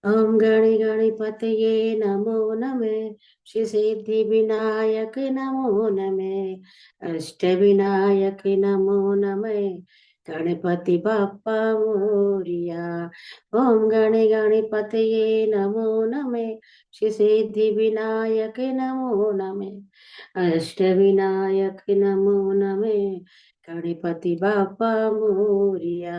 ओम गणे गणपतये नमो नमः। श्री सिद्धि विनायक नमो नमः। अष्ट विनायक नमो नमः। गणपति बाप्पा मोरिया। ओम गणे गणपतये नमो नमः। श्री सिद्धि विनायक नमो नमः। अष्ट विनायक नमो नमः। गणपति बाप्पा मोरिया।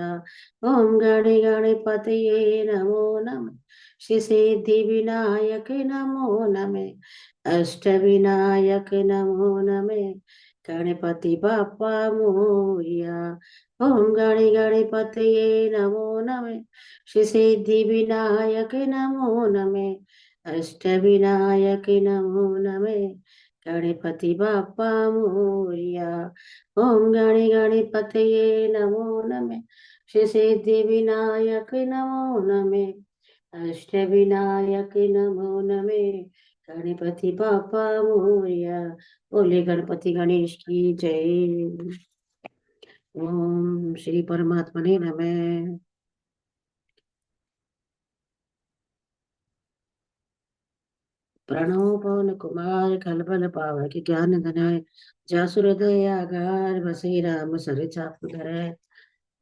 ओम गणे गणपतये नमो नमः। श्री सिद्धि विनायक नमो नमः। अष्ट विनायक नमो नमः। गणपति बाप्पा मोरिया। ओम गणे गणपतये नमो नमः। श्री सिद्धि विनायक नमो नमः। अष्ट विनायक नमो नमः। गणपति बाप्पा मोरिया। ओम गणे गणपतये नमो नमः। श्री सिद्धि विनायक नमो नमः। अष्ट विनायक नमो नमः। गणपति बाप्पा मोरया। बोले गणपति गणेश की जय। ओम श्री परमात्मने नमः। प्रणव पवन कुमार कलबल पावक ज्ञान धनय। जासुर हृदय आगार बसे राम सर चाप धरै।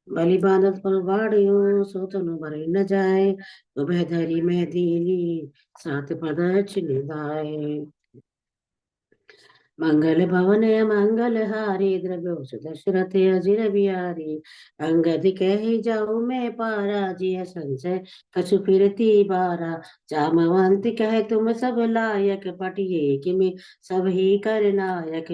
बलि बांधत पर बाड़ियो सो तनु भरे न जाए। उभय धरी मैं दीनी सात पद चिन्ह। मंगल भवन मंगल हारी द्रव्यो दशरथ अजिर बिहारी। अंगद कहि जाऊ मैं पारा जिय संशय कछु फिरती बारा। जामवंत कहे तुम सब लायक पटिए कि सब ही कर नायक।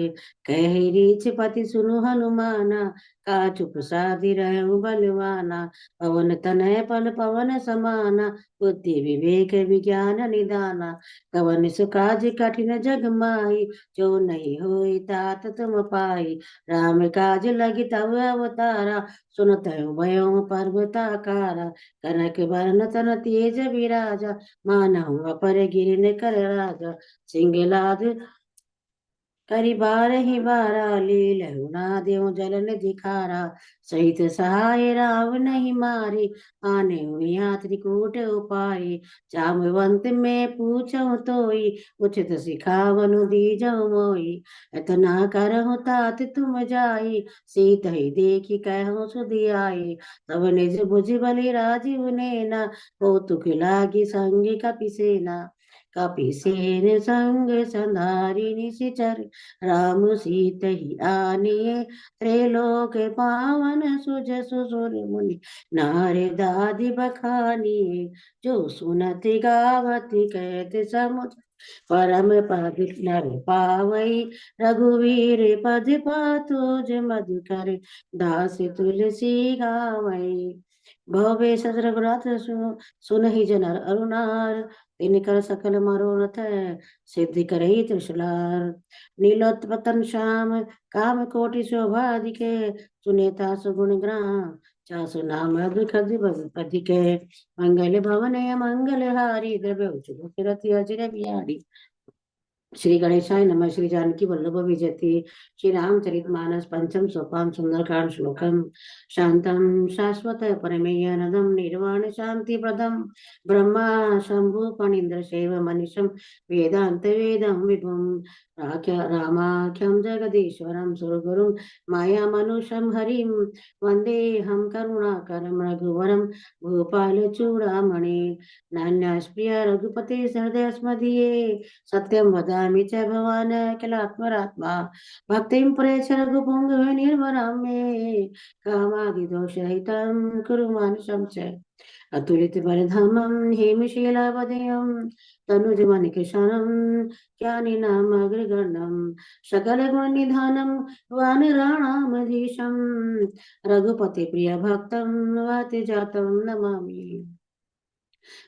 कहि रीछ पति सुनु हनुमाना का चुप साधि रहूं बलवाना। पवन तनय पल पवन समाना बुद्धि विवेक विज्ञान निदाना। कवन सुकाज कठिन जग माही जो नहीं होई तात तुम पाई। राम काज लगी तब अवतारा सुनत भयो पर्वताकारा। कनक वरण तन तेज विराजा मानहु अपर गिरन कर राजा। सिंगलाद करी बार ही बारा लीलहु नादेव जलन दिखारा। सहित सहाय राव नहीं मारी आने हुआ त्रिकूट उपाय। जामवंत में पूछऊं तोई उचित सिखावनु दीजऊ मोई। इतना करहु तात तुम जाई सीत ही देखी कहूँ सुधियाई। तब निज भुज बलि राजीव नेना कौतुक लागी संग कपिसेना। कपिसेन संग संधारी निशिचर राम सीत ही आनिए। त्रैलोक पावन सुज सुसुर मुनि नारे दादि बखानिए। जो सुनति गावति कहत समुझ परम पद नर पावई। रघुवीर पद पातुज मधुकर दास तुलसी गावई। भवे सजर रघुनाथ सुनहि जनर अरुणार। तिनकर सकल मनोरथ सिद्धि करहि त्रिशूलार। नीलोत्पतन श्याम काम कोटि शोभा दिखे। सुनेता सुगुण ग्राम चासु नाम अधिके। मंगल भवन मंगल हारी द्रव्य रति अजिर बिहारी। श्री गणेशाय नमः। श्री जानकी वल्लभ विजयते। श्री रामचरित मानस पंचम सोपान सुंदरकांड श्लोकम। शांतम शाश्वत परमेयनदम निर्वाण शांति प्रदम। ब्रह्मा शंभु फणीन्द्र शैव मनीषम वेदांत वेदम विभुम। रामाख्यम जगदीश्वरम सुरगुरुम माया मनुषम हरिम। वंदे हम करुणाकरम रघुवरम भूपाल चूड़ामणि। नान्यास्प्रिय रघुपते हृदय स्मदीये। सत्यं वदामि च भवान् अखिलात्मरात्मा। भक्तिं प्रेक्ष रघुपुङ्गव निर्वरां मे। कामादिदोषरहितं कुरु मानुषं च। अतुलित बलधामं हेमशीलावदेयं तनुजमनिकृशनं ज्ञानिनामग्रगण्यं सकल गुणनिधानं वानराणामधीशं। रघुपति प्रिय भक्तं वातजातं नमामि।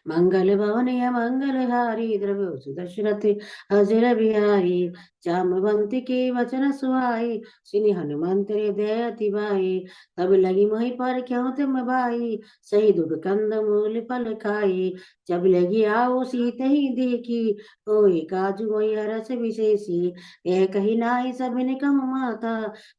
मंगल भवन मंगल हारी द्रव्यो सुदशरथ अजर बिहारी। जामवंत के वचन सुहाई सिनि हनुमंत हृदय अति भाई। तब लगी मोहि पर क्यों तुम भाई सही दुख कंद मूल फल खाई। जब लगी आओ सीत ही देखी कोई काजू मोहि हरस विशेषी। यह कही नाई सबिन कम माता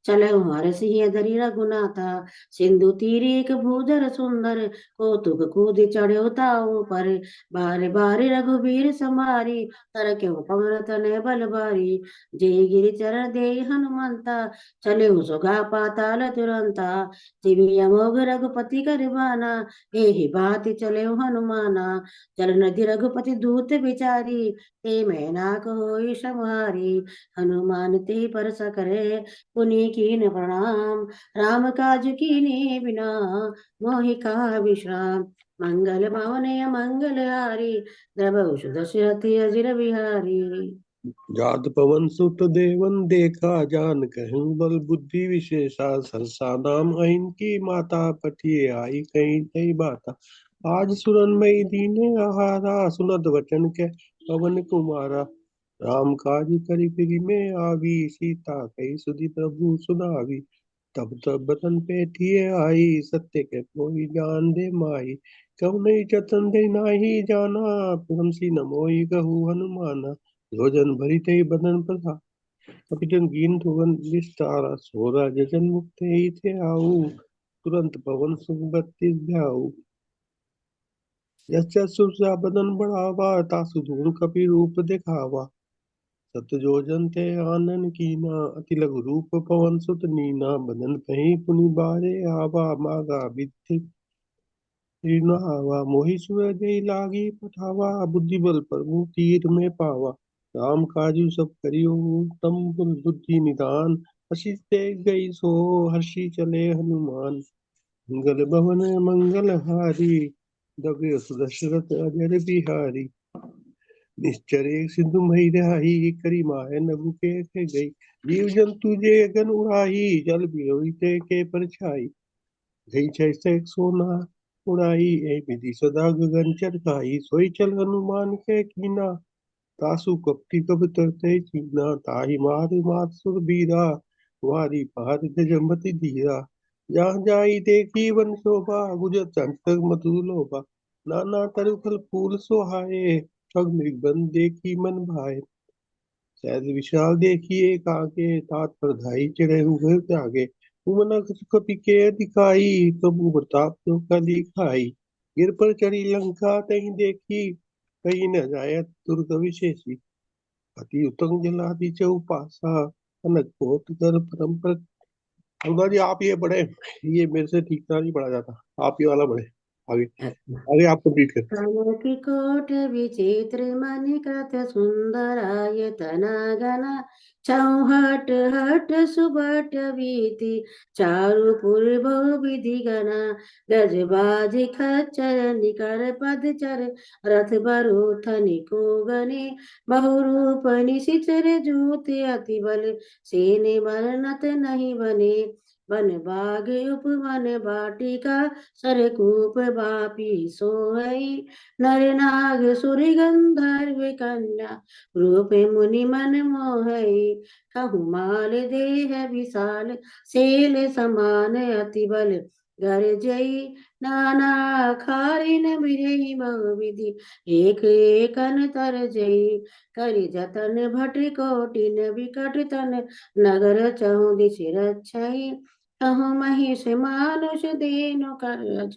चलो हरस ही धरी रघुनाथा। सिंधु तीर एक भूधर सुंदर कौतुक कूद चढ़ो पाँव पर। बार बार रघुबीर समारी, तर क्यों पवन तनय बल भारी। जय गिरि चरण दे हनुमंता, चले सुगा पाताल तुरंता। जिमि अमोघ रघुपति कर बाना, एहि बात चले हनुमाना। चल नदि रघुपति दूत बिचारी, ते मैं नाक होई सम्हारी। हनुमान ते परस करे, पुनि कीन प्रणाम। राम काज कीने बिना, मोहि कहा विश्राम। मंगल भवन मंगल हारी, द्रवहु सुदशरथ अजिर बिहारी। जात पवन सुत देवन देखा, जान कहूँ बल बुद्धि विशेषा। सरसा नाम अहिन की माता, पठिए आई कहीं कई बाता। आज सुरनमयी दीने आहारा, सुनत वचन के पवन कुमारा। राम काज करि फिरि में आवी, सीता कही सुधि प्रभु सुनावी। तब तब बतन पे ठिए आई, सत्य के कोई जान दे माई। कहु नहीं जतन दे नाही जाना, पुरमसी न मोहि कहु हनुमाना। योजन भरी ते बदन प्रधा, कपिटन कीन धुवन विस्तारा। सोरा जजन मुक्त ही थे आऊ, तुरंत पवन सुख बत्तीस भ्याऊ। यश सुरसा बदन बढ़ावा, तासु धूल कपि रूप दिखावा। सत जोजन थे आनन कीना, अति लघु रूप पवन सुत नीना। बदन कहीं पुनि बारे आवा, मागा बिधि आवा। मोहि सुर जय लागी पठावा, बुद्धि बल प्रभु तीर में पावा। राम काजू सब करियो, तम पुर बुद्धि निदान। हर्षि ते गई सो, हर्षि चले हनुमान। मंगल भवन मंगल हारी, दबे सुदशरथ अजर बिहारी। निश्चर एक सिंधु मही रहाई, करी माहे नभु के गई। जीव जंतु जे अगन उड़ाई, जल बिलोई ते के परछाई। गई छैसैक सोना उड़ाई, ए विधि सदा गगन चरकाई। सोई चल हनुमान के कीना, तासु कपटी कब तरते चीना। ताहि मार मात सुर बीरा, वारी पार गजमति धीरा। जहाँ जाई देखी वन शोभा, गुजर चंचक मधु लोभा। नाना तरुफल फूल सोहाए, ठग मृग बन देखी मन भाए। सहज विशाल देखिए काके, तात पर धाई चढ़े हुए त्यागे। उमना कपि के दिखाई, प्रभु प्रताप तो कली खाई। गिर पर चढ़ी लंका तही देखी, कहीं न जाय दुर्ग विशेषी। अति उत्तम जलादि चौपासा, कनक कोट कर परम। अनुराग जी आप ये पढ़े, ये मेरे से ठीक तरह नहीं पढ़ा जाता, आप ये वाला पढ़े। आगे आगे आप कंप्लीट कर। कनक कोट विचित्र मणिकृत सुंदरायतना गना। चौहट हट सुबट वीति, चारुपुर बहु विधि गना। गजबाज खच्चर निकर पदचर, रथ बरूथ निको गने। बहुरूप निशिचर जूत अति बल, सेने बरनत नहीं बने। वन बाग उपवन बाटिका, सरकूप बापी सोहई। नर नाग सुर गंधर्व कन्या, रूप मुनि मन मोहई। कहु माल देह विशाल, सेल समान अति बल। गरजई नाना खारिन बिरही बहु विधि, एक एकन तर जई। करि जतन भट कोटिन विकट तन, नगर चहु दिस रक्षई। अहो महिष मानुष देनु कर,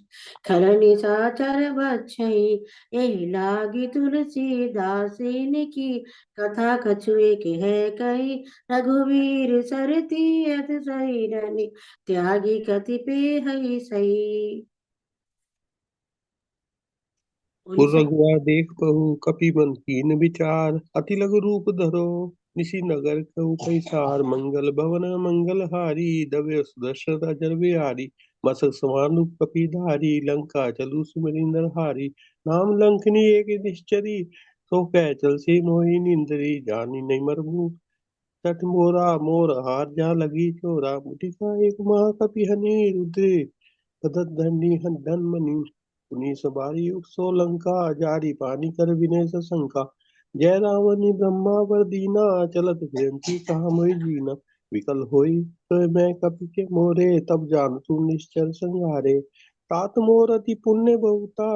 खरनि साचर बछई। एहि लागी तुलसीदासिन की, कथा कछु एक है कही। रघुवीर सरती अत सहीरनि, त्यागी कति पेहई सही। बोली पुर सर। रघुआ देख पहु, कपि मन कीन विचार। अति लघु रूप धरो, निशि नगर कहु पैसार। मंगल भवन मंगल हारी, दबे सुदर्शन अजर बिहारी। मसक समान रूप कपि धारी, लंका चलु सुमिरि नरहारी। नाम लंकनी एक निश्चरी, सो कह चल से मोहि निंदरी। जानी नहीं मरमु तट मोरा, मोर हार जा लगी चोरा। मुटिका एक महाकपि हनि रुद्र, बदत धरनी धन मनी। पुनि सवारी युग सोलंका, जारी पानी कर विनय सशंका। जय रावणी ब्रह्मा वर दीना, चलत फिरंती कहा मोहि जीना। विकल होई तो मैं कपि के मोरे, तब जान तू निश्चर संहारे। तात मोर अति पुण्य बहुता,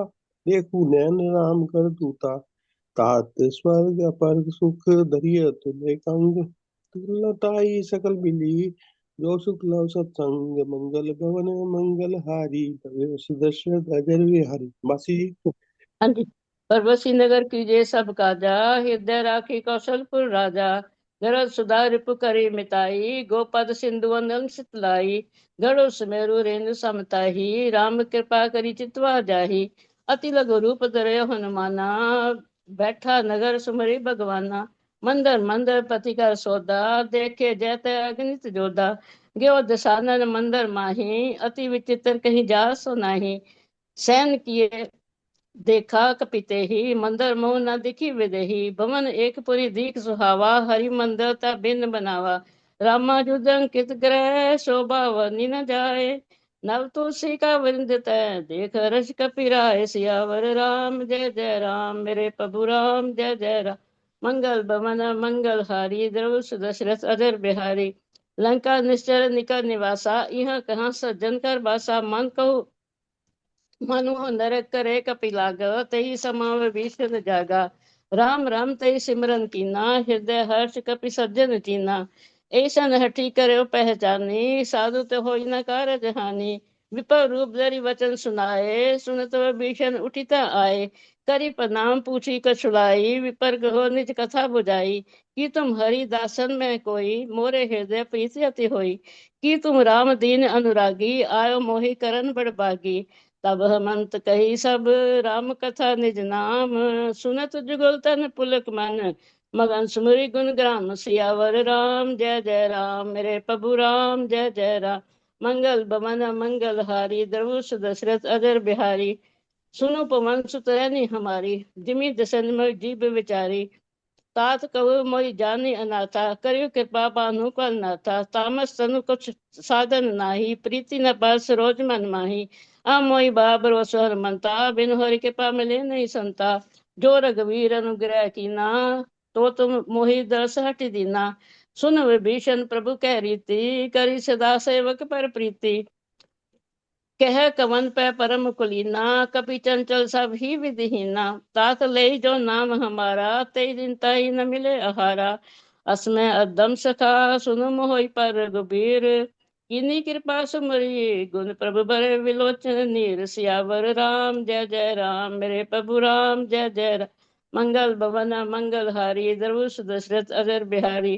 देखू नैन राम कर दूता। तात स्वर्ग अपर सुख धरिय तुम कंग। तुलताई सकल मिली, जो सुख लव सत्संग। मंगल भवन मंगल हारी, तवे सुदर्शन अजर विहारी। मासी जी। हाँ जी। पर्वती नगर कीजिए सब काजा, हृदय राखी कौशलपुर राजा। गरज सुधा रिपु करी मिताई, गोपद सिंधु वंदन सितलाई। गढ़ो सुमेरु रेणु समताही, राम कृपा करी चितवा जाही। अति लघु रूप धरे हनुमाना, बैठा नगर सुमरी भगवाना। मंदर मंदर पति का सौदा, देखे जैत अगणित जोधा। ग्यो दशानन मंदर माही, अति विचित्र कहीं जा सो नाही। सैन किए देखा कपिते ही, मंदर मोह न दिखी विदेही। भवन एक पुरी दीख सुहावा, हरि मंदिर ता बिन बनावा। रामा जुद अंकित ग्रह, शोभा वर्णि न जाए। नव तुलसी का वृंद तै, देख रस कपिराय। सियावर राम जय जय राम, मेरे प्रभु राम जय जय राम। मंगल भवन मंगल हारी, द्रव दशरथ अजर बिहारी। लंका निश्चर निकर निवासा, यह कहाँ सज्जन कर बासा। मन कहु मनु नरक करे कपिलाग, तई समाव भीषण जागा। राम राम तई सिमरन कीना, हृदय हर्ष कपि सज्जन चीना। ऐसन हठी करे पहचानी, साधु तो होई न कारज हानि। विपव रूप धरि वचन सुनाए, सुनत भीषण उठिता आए। करी प्रणाम पूछी कछुलाई, विपर ग्रहो निज कथा बुझाई। कि तुम हरि दासन में कोई, मोरे हृदय प्रीति अति होई। कि तुम राम दीन अनुरागी, आयो मोहि करन बड़बागी। तब हमंत कही सब, राम कथा निज नाम। सुनत जुगल तन पुलक मन, मगन सुमरि गुण ग्राम। सियावर राम जय जय राम, मेरे प्रभु राम जय जय राम। मंगल भवन मंगल हारी, द्रवु दशरथ अजर बिहारी। सुनो पवन सुत रैनी हमारी, जिमि दसन में जीव विचारी। तात कहो मोहि जानी अनाथा, करियो कृपा बानु कर नाथा। तामस तनु कुछ साधन नाही, प्रीति न बस रोज मन माही। आ मोहि बाबर वसुहर मनता, बिन हरि कृपा मिले नहीं संता। जो रघुवीर अनुग्रह कीना, तो तुम मोहि दरस हटि दीना। सुन विभीषण प्रभु कह रीति, करी सदा सेवक पर प्रीति। कह कवन पै परम कुलीना, कपि चंचल सब ही विधिहीना। तात ले जो नाम हमारा, ते दिन ताई न मिले आहारा। असमय अदम सखा, सुनु मोहि पर रघुबीर। किन्हीं कृपा सुमरी, गुण प्रभु बरे विलोचन नीर। सियावर राम जय जय राम, मेरे प्रभु राम जय जय राम। मंगल भवन मंगल हारी, द्रवु दशरथ अजर बिहारी।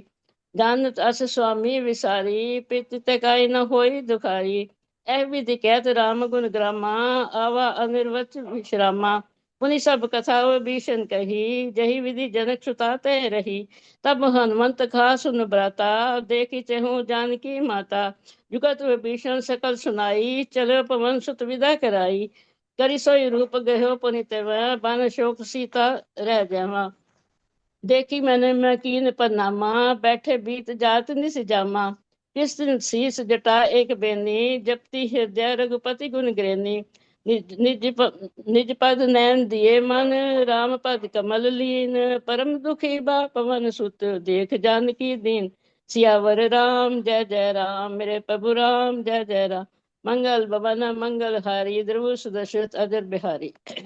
जानत अस स्वामी विसारी, पित तकाई न होई दुखारी। ऐ विधि कहत राम गुण ग्रामा, आवा अनिर्वच विश्रामा। पुनि सब कथा भीषण कही, जही विधि जनक सुता तय रही। तब हनुमंत खा सुन ब्राता, देखी चहु जानकी माता। जुगत विभीषण सकल सुनाई, चलो पवन सुत विदा कराई। करि सोई रूप गयो पुनि तैवा, बन शोक सीता रह जावा। देखी मैंने मैं कीन परनामा, बैठे बीत जात निस जामा। कृष्ण शीस जटा एक बेनी, जपति हृदय रघुपति गुण ग्रेनी। निज पद नैन दिए मन, राम पद कमल लीन। परम दुखी बा पवन सुत, देख जानकी दीन। सियावर राम जय जय राम, मेरे प्रभु राम जय जय राम। मंगल भवन मंगल हारी, ध्रुव सुदशरथ अजर बिहारी। तो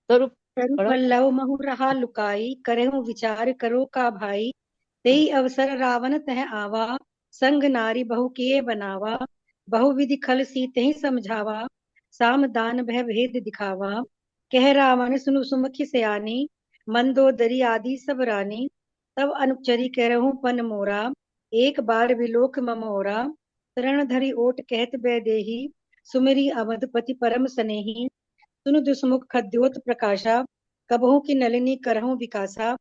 तरु पढ़ो। पल्लव महु रहा लुकाई, करहु विचार करो का भाई। तेई अवसर रावण तह आवा, संग नारी बहु किए बनावा। बहुविधि खल सीते ही समझावा, साम दान भय भेद दिखावा। कह रावण सुनु सुमुखी सयानी, मंदोदरी आदि सब रानी। तब अनुचरी करहु पन मोरा, एक बार विलोक ममोरा। शरण धरि ओट कहत बैदेही, सुमिरी अवधपति परम सनेही। सुनु दुसमुख खद्योत प्रकाशा, कबहू की नलिनी करहूं विकासा।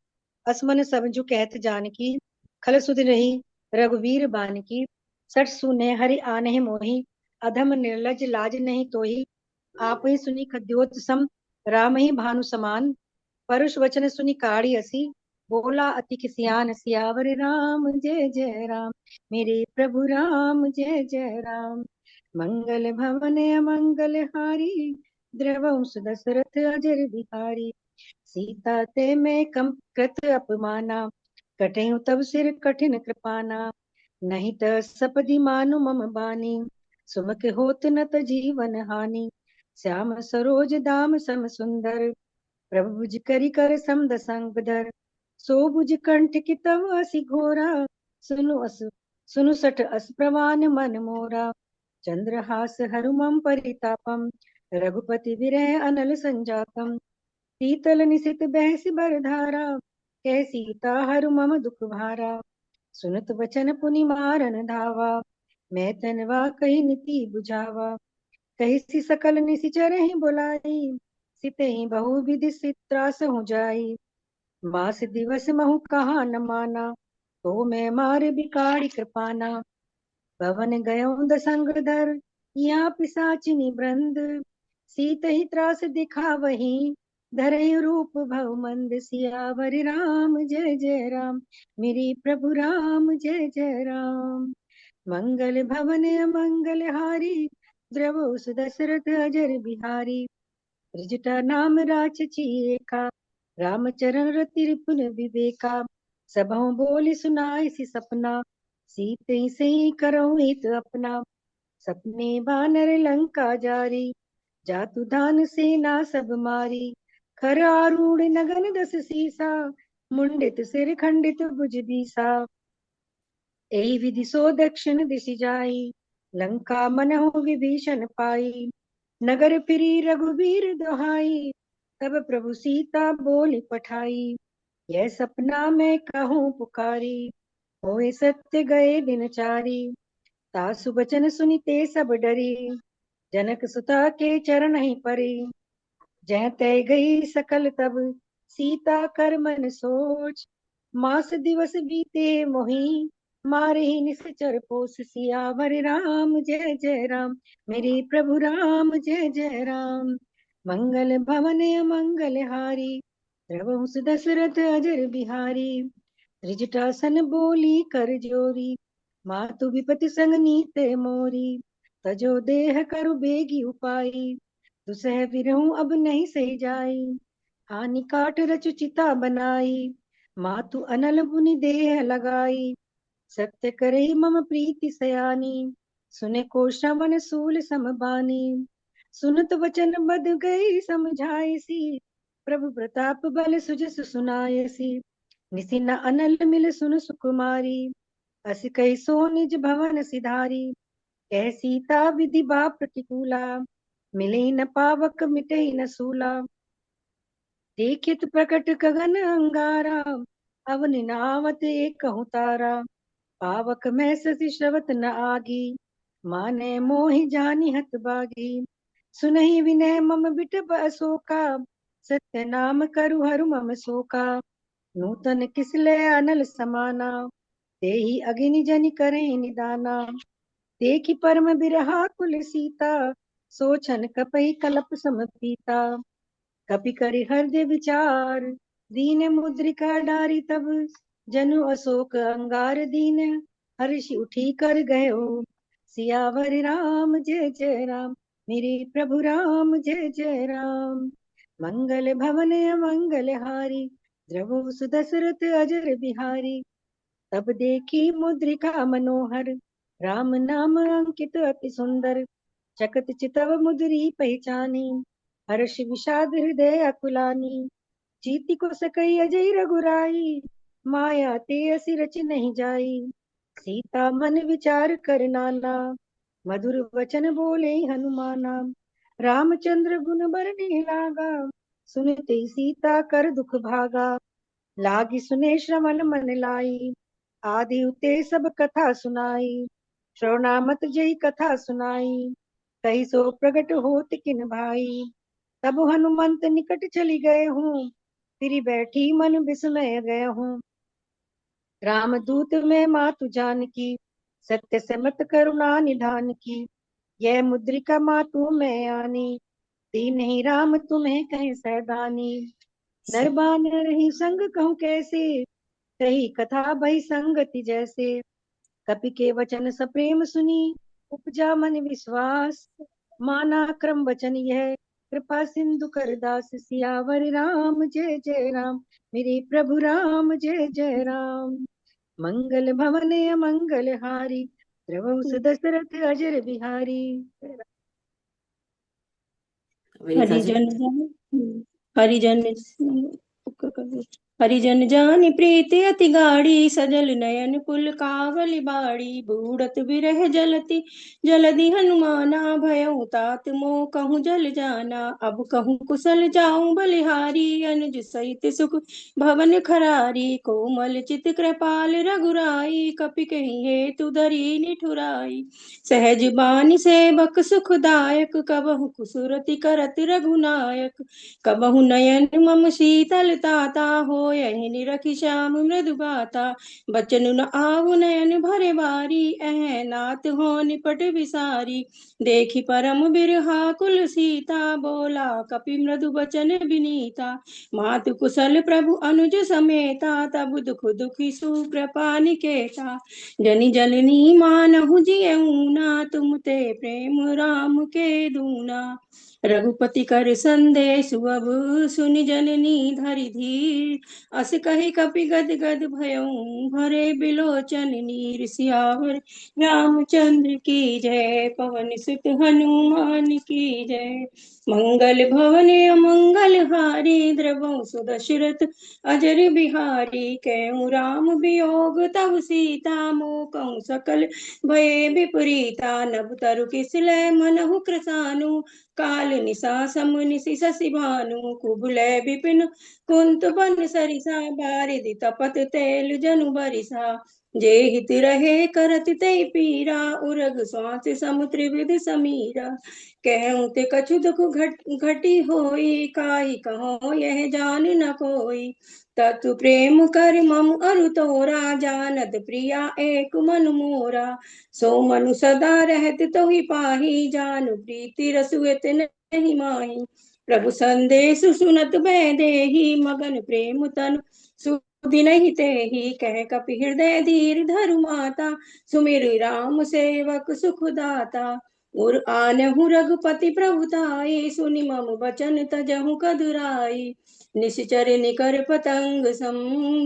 असमन समझु कहत जानकी, खल सुध रही रघुवीर बानकी। सठ सुने हरि आनहि मोहि, अधम निर्लज लाज नहीं तोहि। आप ही सुनी खद्योत सम, राम ही भानु समान। परुष वचन सुनि काढ़ी असी, बोला अति किसियान। सियावर राम जय जय राम, मेरे प्रभु राम जय जय राम। मंगल भवन अमंगल हारी, द्रवं सुदशरथ अजर बिहारी। सीता ते मैं कम कृत अपमाना, कटहु तब सिर कठिन कृपाना। नहीं त सपदि मानु मम बानी, सुमुख होत न त जीवन हानि। श्याम सरोज दाम सम सुंदर, प्रभु भुज करि कर समद संग धर। सो भुज कंठ की तव असी घोरा, सुनु सठ अस प्रवान मन मोरा। चंद्रहास हरुमं परितापम, रघुपति विरह अनल संजातम। शीतल निशित बहस बर धारा, कह सीता हरु मम दुख भारा। सुनत वचन पुनि मारन धावा, मैं तनवा कही नीति बुझावा। कही सी सकल निशिचर ही बुलाई, सिते ही बहु विधि त्रास हो जाई। मास दिवस महु कहा न माना, तो मैं मार बिगाड़ी कृपाना। भवन गयो दसंग धर, यहाँ पिसाचिनी वृंद। सीत ही त्रास दिखा वही, धरे रूप भव मंद। सियावर राम जय जय राम, मेरे प्रभु राम जय जय राम। मंगल भवन अमंगल हारी, द्रवो सुदशरथ अजर बिहारी। त्रिजटा नाम राचची एका, रामचरण रति रिपुन विवेका। सबहु बोली सुनाई सी सपना, सीते से करऊं हित अपना। सपने बानर लंका जारी, जातु धान सेना सब मारी। खर आरूढ़ नगन दस सीसा, मुंडित सिर खंडित भुज दीसा। एहि विधि सो दक्षिण दिशि जाई, लंका मनहु विभीषण पाई। नगर फिरी रघुबीर दोहाई, तब प्रभु सीता बोली पठाई। यह सपना मैं कहूँ पुकारी, होए सत्य गए दिन चारी। तासु बचन सुनिते सब डरी, जनक सुता के चरण ही परी। जह तय गई सकल तब, सीता कर मन सोच। मास दिवस बीते मोही, मारे ही निश्चर पोस। सियावर राम जय जय राम, मेरे प्रभु राम जय जय राम। मंगल भवन अमंगल हारी, द्रवहु दशरथ अजर बिहारी। त्रिजटासन बोली कर जोरी, मातु विपति संग नीते मोरी। तजो देह करु बेगी उपाई, दुसह विरहूं अब नहीं सही जाई। हानि काट रचु चिता बनाई, मातु अनल बुनि देह लगाई। सत्य करे मम प्रीति सयानी, सुने को श्रवण सूल समबानी। सुनत वचन बद गई समझाई सी, प्रभु प्रताप बल सुजस सुनाय सी। निसि न अनल मिल सुन सुकुमारी, अस कही सो निज भवन सिधारी। कह सीता विधि बा प्रतिकूला, मिले न पावक मिटे न सूला। देखित प्रकट गगन अंगारा, अवन नावत एक तारा। पावक में शशि श्रवत न आगी, माने मोहि जानी हत बागी। सुनहि विनय मम बिटप अशोका, सत्य नाम करु हरु मम शोका। नूतन किसले अनल समाना, तेहि अग्नि जनि करे निदाना। देखि परम बिरहा कुल सीता, सोचन कपहि कलप सम पीता। कपि करि हृदय विचार, दीन मुद्रिका डारी तब। जनु अशोक अंगार दीन, हर्षि उठी कर गयो। सियावर राम जय जय राम, मेरे प्रभु राम जय जय राम। मंगल भवन अमंगल हारी, द्रवो सुदशरथ अजर बिहारी। तब देखी मुद्रिका मनोहर, राम नाम अंकित अति सुंदर। चकत चितव मुद्री पहचानी, हर्ष विषाद हृदय अकुलानी। चीति को सकई अजय रघुराई, माया ते असि रच नहीं जाई। सीता मन विचार कर नाना, मधुर वचन बोले हनुमाना। रामचंद्र गुण बरने लागा, सुनते सीता कर दुख भागा। लागी सुने श्रवण मन लाई, आदि उते सब कथा सुनाई। श्रवणामत जय कथा सुनाई, कही सो प्रगट होत किन भाई। तब हनुमंत निकट चली गए हूँ, फिर बैठी मन विस्मय गए हूँ। राम दूत में मातु जानकी, सत्य समत करुणा निधान की। यह मुद्रिका मातु में आनी, दीन ही राम तुम्हें कहे सैदानी। नरबान रही संग कहूँ कैसे, कही कथा भई संगति जैसे। कपि के वचन सप्रेम सुनी, उपजा मन विश्वास। माना क्रम वचन यह, कृपा सिंधु कर दास। सियावर राम जय जय राम, मेरे प्रभु राम जय जय राम। मंगल भवन अमंगल हारी, द्रवहु सुदशरथ अजर बिहारी। विनीता जी। हरिजन हरिजन हरिजन जानि प्रीति अति गाढ़ी, सजल नयन पुल कावली बाड़ी। बूढ़त बिरह जलति जलधि हनुमाना, भयउ तात मोह कहूँ जल जाना। अब कहूँ कुशल जाऊं बलिहारी, अनुज सहित सुख भवन खरारी। कोमल चित कृपाल रघुराई, कपि कही हेतु धरी निठुराई। सहज बानी सेवक सुखदायक, कबहु कुसुरति करत रघुनायक। कबहु नयन मम शीतल ताता, होयहि निरखि श्याम मृदु गाता। बचन न आव नयन भरे बारी, एह नाथ हो निपट विसारी। देखि परम बिरहा कुल सीता, बोला कपि मृदु बचन विनीता। मातु कुशल प्रभु अनुज समेता, तब दुख दुखी सुकृपा निकेता। जनि जननी मानहु जियऊना, तुम ते प्रेम राम के दूना। रघुपति कर संदेश अब सुनि जननी धरि धीर। अस कहि कपि गद गद भयउ, भरे बिलोचन नीर। सियावर रामचंद्र की जय, पवन सुत हनुमान की जय। मंगल भवन अमंगल हारी, द्रवहु सुदशरथ अजर बिहारी। कहूँ राम वियोग तब सीता, मोह कहूँ सकल भये विपरीता। नभ तरु किसलय मनहु कृसानु, काल निशा समुनि शशि भानु। कुबुलय विपिन कुंत बन सरिसा, बारिधि तपत तेल जनु बरिसा। जे हित रहे करत ते पीरा, उरग श्वास समुत्रिविध समीरा। कहूँ ते कछु दुख घटी होई, काई कहो यह जान न कोई। ततु प्रेम कर मम अरु तोरा, जानत प्रिया एक मन मोरा। सो मनु सदा रहत तोहि पाही, जानु प्रीति रसु नहीं माही। प्रभु संदेश सुनत भय देहि, मगन प्रेम तन सुधि नहीं तेहि। कह कपि हृदय धीर धरु माता, सुमिर राम सेवक सुख दाता। उर आनहु रघुपति प्रभुताई, सुनि मम बचन तजहु कदुराई। निश्चर निकर पतंग सम,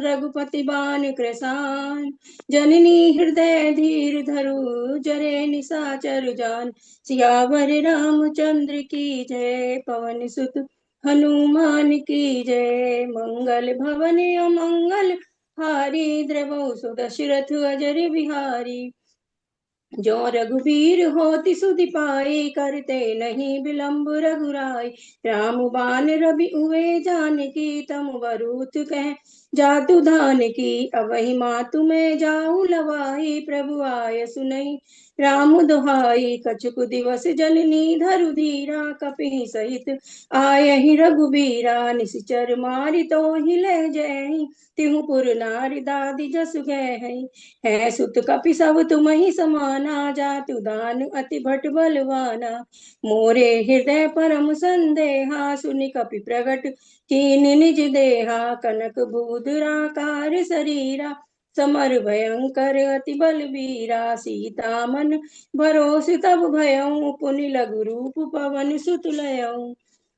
रघुपति बान कृसान। जननी हृदय धीर धरु, जरे निशाचर जान। सियावर रामचंद्र की जय, पवन सुत हनुमान की जय। मंगल भवन अमंगल हारी, द्रवहु सुदशरथ अजर बिहारी। जो रघुबीर होति सुधि पाई, करते नहीं विलम्ब रघुराई। राम बान रवि उए जानकी, तम बरूथ कह जातु धान की। अवहि मातु मैं जाऊं लवाही, प्रभु आय सुनई राम दुहाई। कछुक दिवस जननी धरु धीरा, कपि सहित आयहि रघुबीरा। निश्चर मारि तोहि लह जयहि, तिहु पुर नारि दादि जसु गहहि। है सुत कपि सब तुम ही समाना, जातु दान अति भट बलवाना। मोरे हृदय परम संदेहा, सुनि कपि प्रगट कीन निज देहा। कनक बूधराकार शरीरा, समर भयंकर अति बलबीरा। सीता मन भरोस तब भयउ, पुनि लघु रूप पवन सुत लयऊ।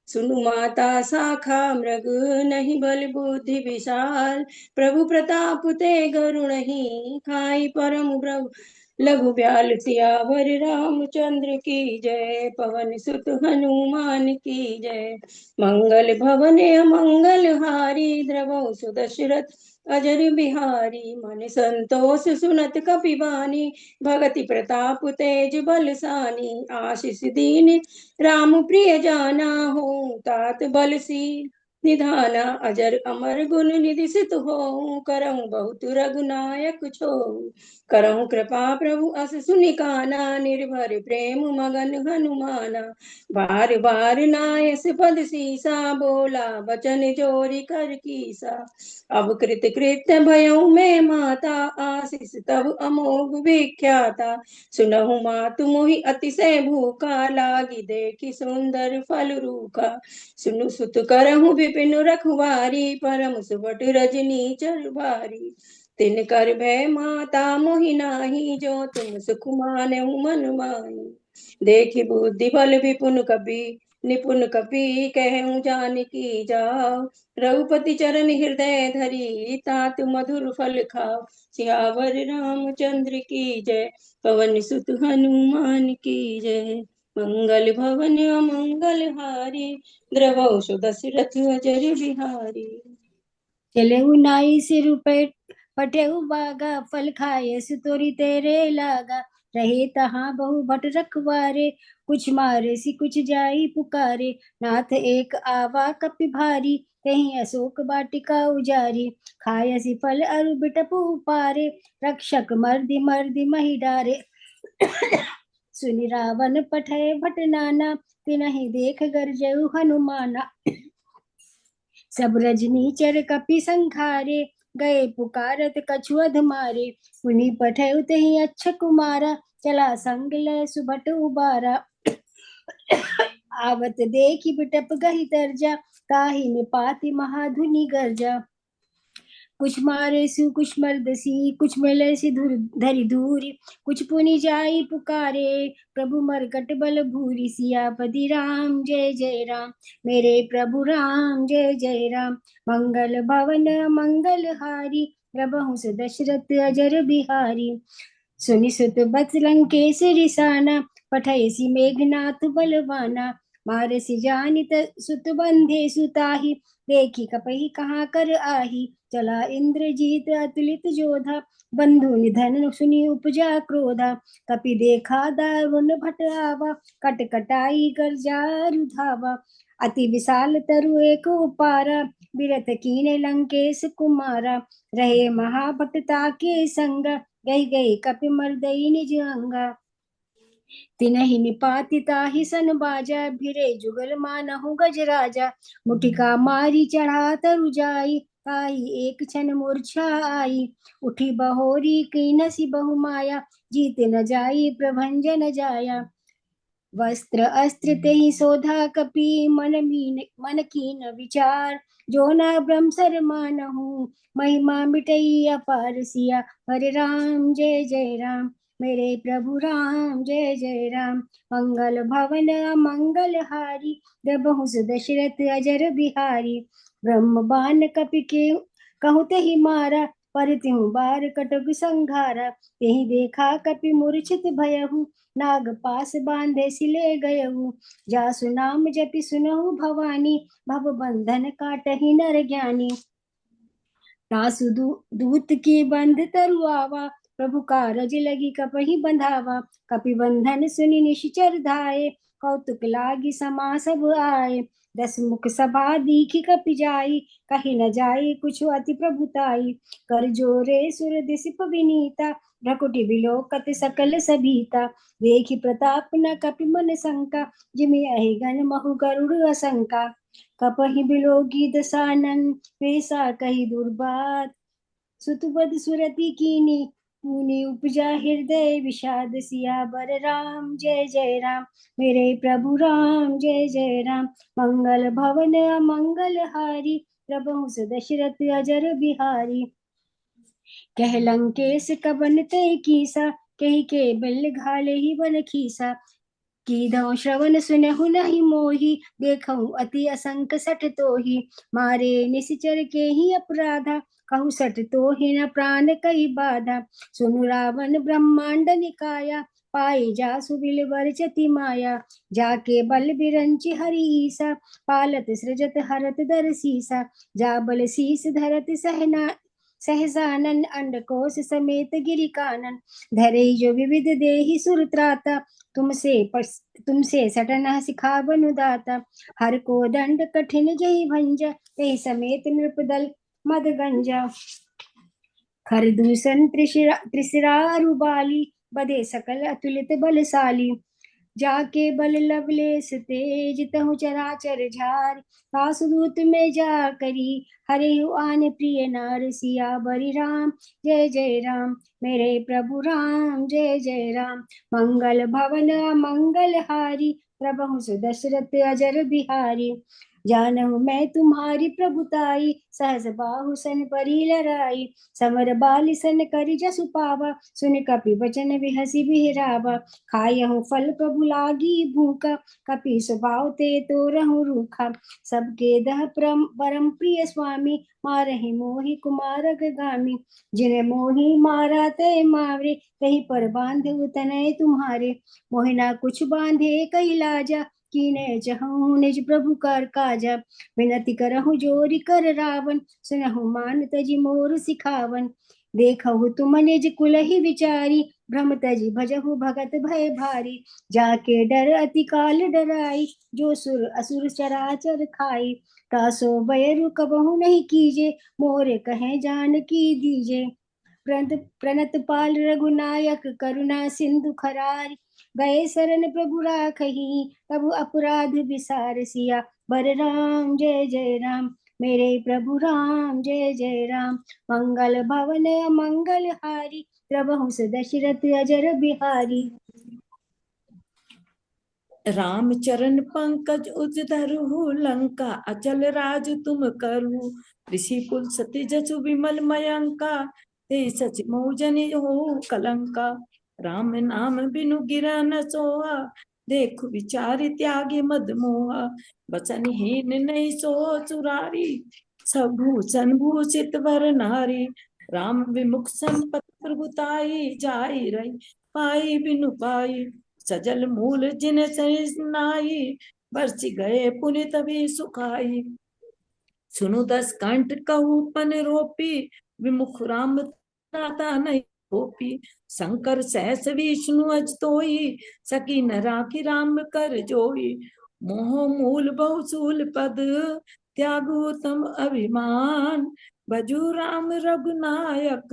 सुनु माता शाखा मृग, नहीं बल बुद्धि विशाल। प्रभु प्रताप ते गरुणहि, खाई परम प्रभु लघु ब्याल। सियावर रामचंद्र की जय, पवन सुत हनुमान की जय। मंगल भवन अमंगल हारी, द्रवहु सुदशरथ अजर बिहारी। मन संतोष सुनत कपि बानी, भगति प्रताप तेज बलसानी। आशीष दीन राम प्रिय जाना, हो तात बलशील निधाना। अजर अमर गुण निधि सित हो, करहु बहुत रघुनायक छो। करहु कृपा प्रभु अस सुनि काना, निर्भर प्रेम मगन हनुमाना। बार बार नायस पद सीसा, बोला बचन जोरी कर कीसा। अब कृत कृत्य भयउ मैं माता, आशीष तब अमोघ विख्याता। सुनहु मातु मोहि अतिशय भूखा, लागी देखि सुंदर फल रूखा। सुनु सुत करहु विपिन रखवारी, परम सुबट रजनी चर भारी। तिन कर भय माता मोहि नाही, जो तुम सुख मानहु मन माही। देखि बुद्धि बल विपुन कपि निपुण कपि, कहूँ जानकी जाओ। रघुपति चरण हृदय धरी, तात मधुर फल खाओ। सियावर रामचंद्र की जय, पवन सुत हनुमान की जय। मंगल भवन अमंगल हारी, द्रवहु सुदशरथ अजर बिहारी। चले नाई सिर पे पटे बागा, फल खाए तोरी तेरे लागा। रहे तहाँ बहु भट रखवारे, कुछ मारे सी कुछ जाई पुकारे। नाथ एक आवा कपि भारी, कहीं अशोक वाटिका उजारी। खाय सी फल अरु बिटपु पारे, रक्षक मर्दि मर्दि मही डारे। सुनि रावण पठय भट नाना, तिनहि देख गरजऊ हनुमाना। सब रजनी चर कपि संखारे, गए पुकारत कछुअध मारे। पुनि पठय तहि अच्छ कुमारा, चला संग लय सुभट उबारा। आवत देखि बिटप गहि तरजा, ताहि निपाति महाधुनि गर्जा। कुछ मारे सु कुछ मर्दसी, कुछ मिले सी धरि दूरी। कुछ पुनि जाई पुकारे, प्रभु मरकट बल भूरी। सियापति राम जय जय राम, मेरे प्रभु राम जय जय राम। मंगल भवन मंगल हारी, प्रभु दशरथ अजर बिहारी। सुनि सुत बत लंकेश रिसाना, पठयसि मेघनाथ बलवाना। मारसि जानित सुत बंधे सुताही, देखी कपहि कहाँ कर आही। चला इंद्रजीत अतुलित जोधा, बंधु निधन सुनि उपजा क्रोधा। कपि देखा दारुण भट आवा, कट कटाई कर जारु धावा। अति विशाल तरु एक उपारा, बिरत कीने लंकेश कुमारा। रहे महाभटता के संगा, गई गई कपि मर्दई निज अंगा। तिनहि निपाति ताहि सन बाजा, भिरे जुगल मानहु गजराजा। मुटिका मारी चढ़ा तरु जाई, ताहि एक क्षण मूर्छा आई। उठी बहोरी कीनसी बहु माया, जीत न जाई प्रभंजन जाया। वस्त्र अस्त्र तेहि शोधा कपि, मन कीन विचार। जो ना ब्रह्म सर मानहु, महिमा मिटई अपार। सिया हरे राम जय जय राम, मेरे प्रभु राम जय जय राम। मंगल भवन मंगल हारी, दबहु दशरथ अजर बिहारी। ब्रह्म बान कपि के कहु तहि मारा, पर त्यों बार कटक संघारा। तेहि देखा कपि मूर्छित भयहु, नाग पास बांधे सिले गयहु। जासु नाम जपि सुनहु भवानी, भव बंधन काटहि नर ज्ञानी। तासु दूत के बंध तरु आवा, प्रभु कारज लगी कपहि बंधावा। कपि बंधन सुनि निश्चर धाये, कौतुक लागी समा सब आए। दस मुख सभा दीखि कपि जाई, कहि न जाई कुछ अति प्रभुताई। कर जोरे सुर दिसिप विनीता, भ्रकुटि बिलोकत सकल सबीता। देखि प्रताप न कपि मन शंका, जिमि अहि गण महु गरुड़ असंका। कपहि बिलोकी दसानन, वैसा कही दुर्बात। सुतपद सुरति कीनी, मुनि उपजा हृदय विषाद। सियावर राम जय जय राम, मेरे प्रभु राम जय जय राम। मंगल भवन मंगल हारी, प्रभु दशरथ अजर बिहारी। कह लंकेश कवन ते कीसा, कही के बल घाले ही बन खीसा। कीधौ श्रवण सुनहु नहीं मोही, देखहु अति असंक सठ तोही। मारे निश्चर के ही अपराधा, कहु सठ तोहि न प्राण कई बाधा। सुनु रावण ब्रह्मांड निकाया, पाए जासु बिल चति माया। जाके बल बिरंचि हरि ईसा, पालत सृजत हरत दर सीसा। जा बल शीस धरत सहसानन, अंडकोश समेत गिरि कानन। धरे जो विविध देहि सुर त्राता, तुमसे सटना सिखावनु दाता। हर को दंड कठिन जही भंजा, ते समेत नृपदल मद गंजा। खरदूषण त्रिशिरारुबाली, बधे सकल अतुलित बलशाली। जाके बल लवलेश तेज, तहु चराचर झार। तासुदूत में जा करी, हरे आन प्रिय नार। सिया बरि राम जय जय राम, मेरे प्रभु राम जय जय राम। मंगल भवन मंगल हारी, प्रभु दशरथ अजर बिहारी। जानहु मैं तुम्हारी प्रभुताई, सहस बाहु सन परी लराई। समर बाली सन करि जसु पावा, सुन कपि वचन बिहसी बिहरावा। खायहु फल प्रभु लागी भूखा, कपि स्वभाव ते तो रहु रूखा। सबके दह परम प्रिय स्वामी, मारहि मोहि कुमार गामी। जिन मोहि मारा ते मावरे, कहीं पर बांधे तनय तुम्हारे। मोहि ना कुछ बांधे कई लाजा, कीने चहु निज प्रभु कर काजा। विनती करहु जोरी कर रावण, सुनहु मान तजी मोर सिखावन। देखहु तुम निज कुलहि विचारी, भ्रम तजी भजहु भगत भय भारी। जाके डर अति काल डराई, जो सुर असुर चराचर खाई। तासो बैरु कबहु नहीं कीजे, मोरे कहे जानकी दीजे। प्रणत पाल रघुनायक, करुणा सिंधु खरारी। गए शरण प्रभु राखही, तब अपराध विसार सिया। बर राम जय जय राम, मेरे प्रभु राम जय जय राम। मंगल भवन मंगल हारी, प्रभु दशरथ अजर बिहारी। राम चरण पंकज उज धरहु, लंका अचल राज तुम करहु। ऋषि कुल सती जसु विमल मयंका, ते सच मौजनि हो कलंका। राम नाम बिनु गिरा न सोहा, देखु विचार त्यागे मद मोहा। बचन हीन नहीं सो चुरारी, सब भूषण भूषित वर नारी। राम विमुख संपत प्रभुताई, जाई रही पाई बिनु पाई। सजल मूल जिन नाई, बरसी गए पुनि तभी सुखाई। सुनु दस कंठ कहू पन रोपी, विमुख राम त्राता नहीं होपी। शंकर सहस विष्णु अज तोई, सकी न राखी राम कर जोई। मोह मूल बहुसूल पद, त्यागु तम अभिमान। भजू राम रघुनायक,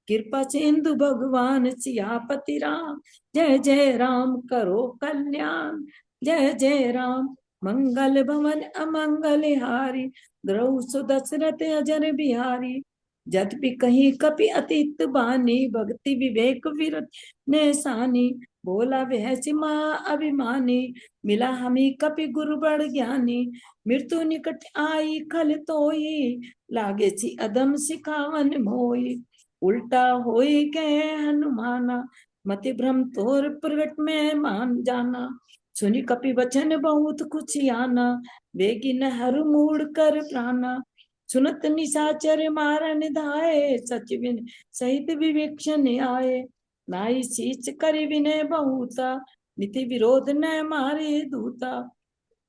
कृपा सिंधु भगवान। सियापति राम जय जय राम, करो कल्याण जय जय राम। मंगल भवन अमंगल हारी, द्रौ सुदशरथ अजर बिहारी। यद्यपि कहीं कपि अतीत बानी, भक्ति विवेक विरत ने सानी। बोला वह सिमा अभिमानी, मिला हमी कपि गुरु बड़ ज्ञानी। मृत्यु निकट आई खल तोई, लागे सी अदम सिखावन मोई। उल्टा होई कहे हनुमाना, मति भ्रम तोर प्रगट में मान जाना। सुनि कपि वचन बहुत कुछ आना, वेगी न हरु मूड कर प्राणा। सुनत निशाचर मारन धाये, सच विन सहित विवेक्षण आए। नाई शीच करि विनय बहुता, नीति विरोध न मारे दूता।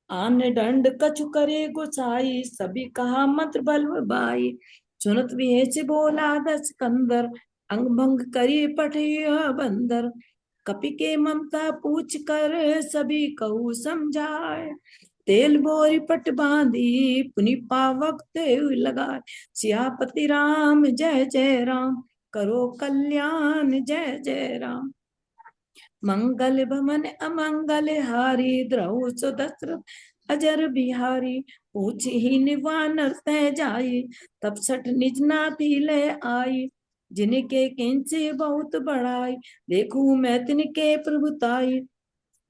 आन दंड कछु करे गोसाई, सभी कहा मंत्र बल बाई। सुनत विहेच बोला दस कंदर, अंग भंग करी पठिया बंदर। कपि के ममता पूछ कर, सभी कहू समझाए। तेल बोरी पट बांधी, पुनि पावक ते लगाए। सियापति राम जय जय राम, करो कल्याण जय जय राम। मंगल भवन अमंगल हारी, द्रौ सुदशरथ अजर बिहारी। पूछ ही निवानर तय जाई, तब सठ निज नाथी ले आई। जिनके किंचे बहुत बड़ाई, देखू मैं तिनके प्रभुताई।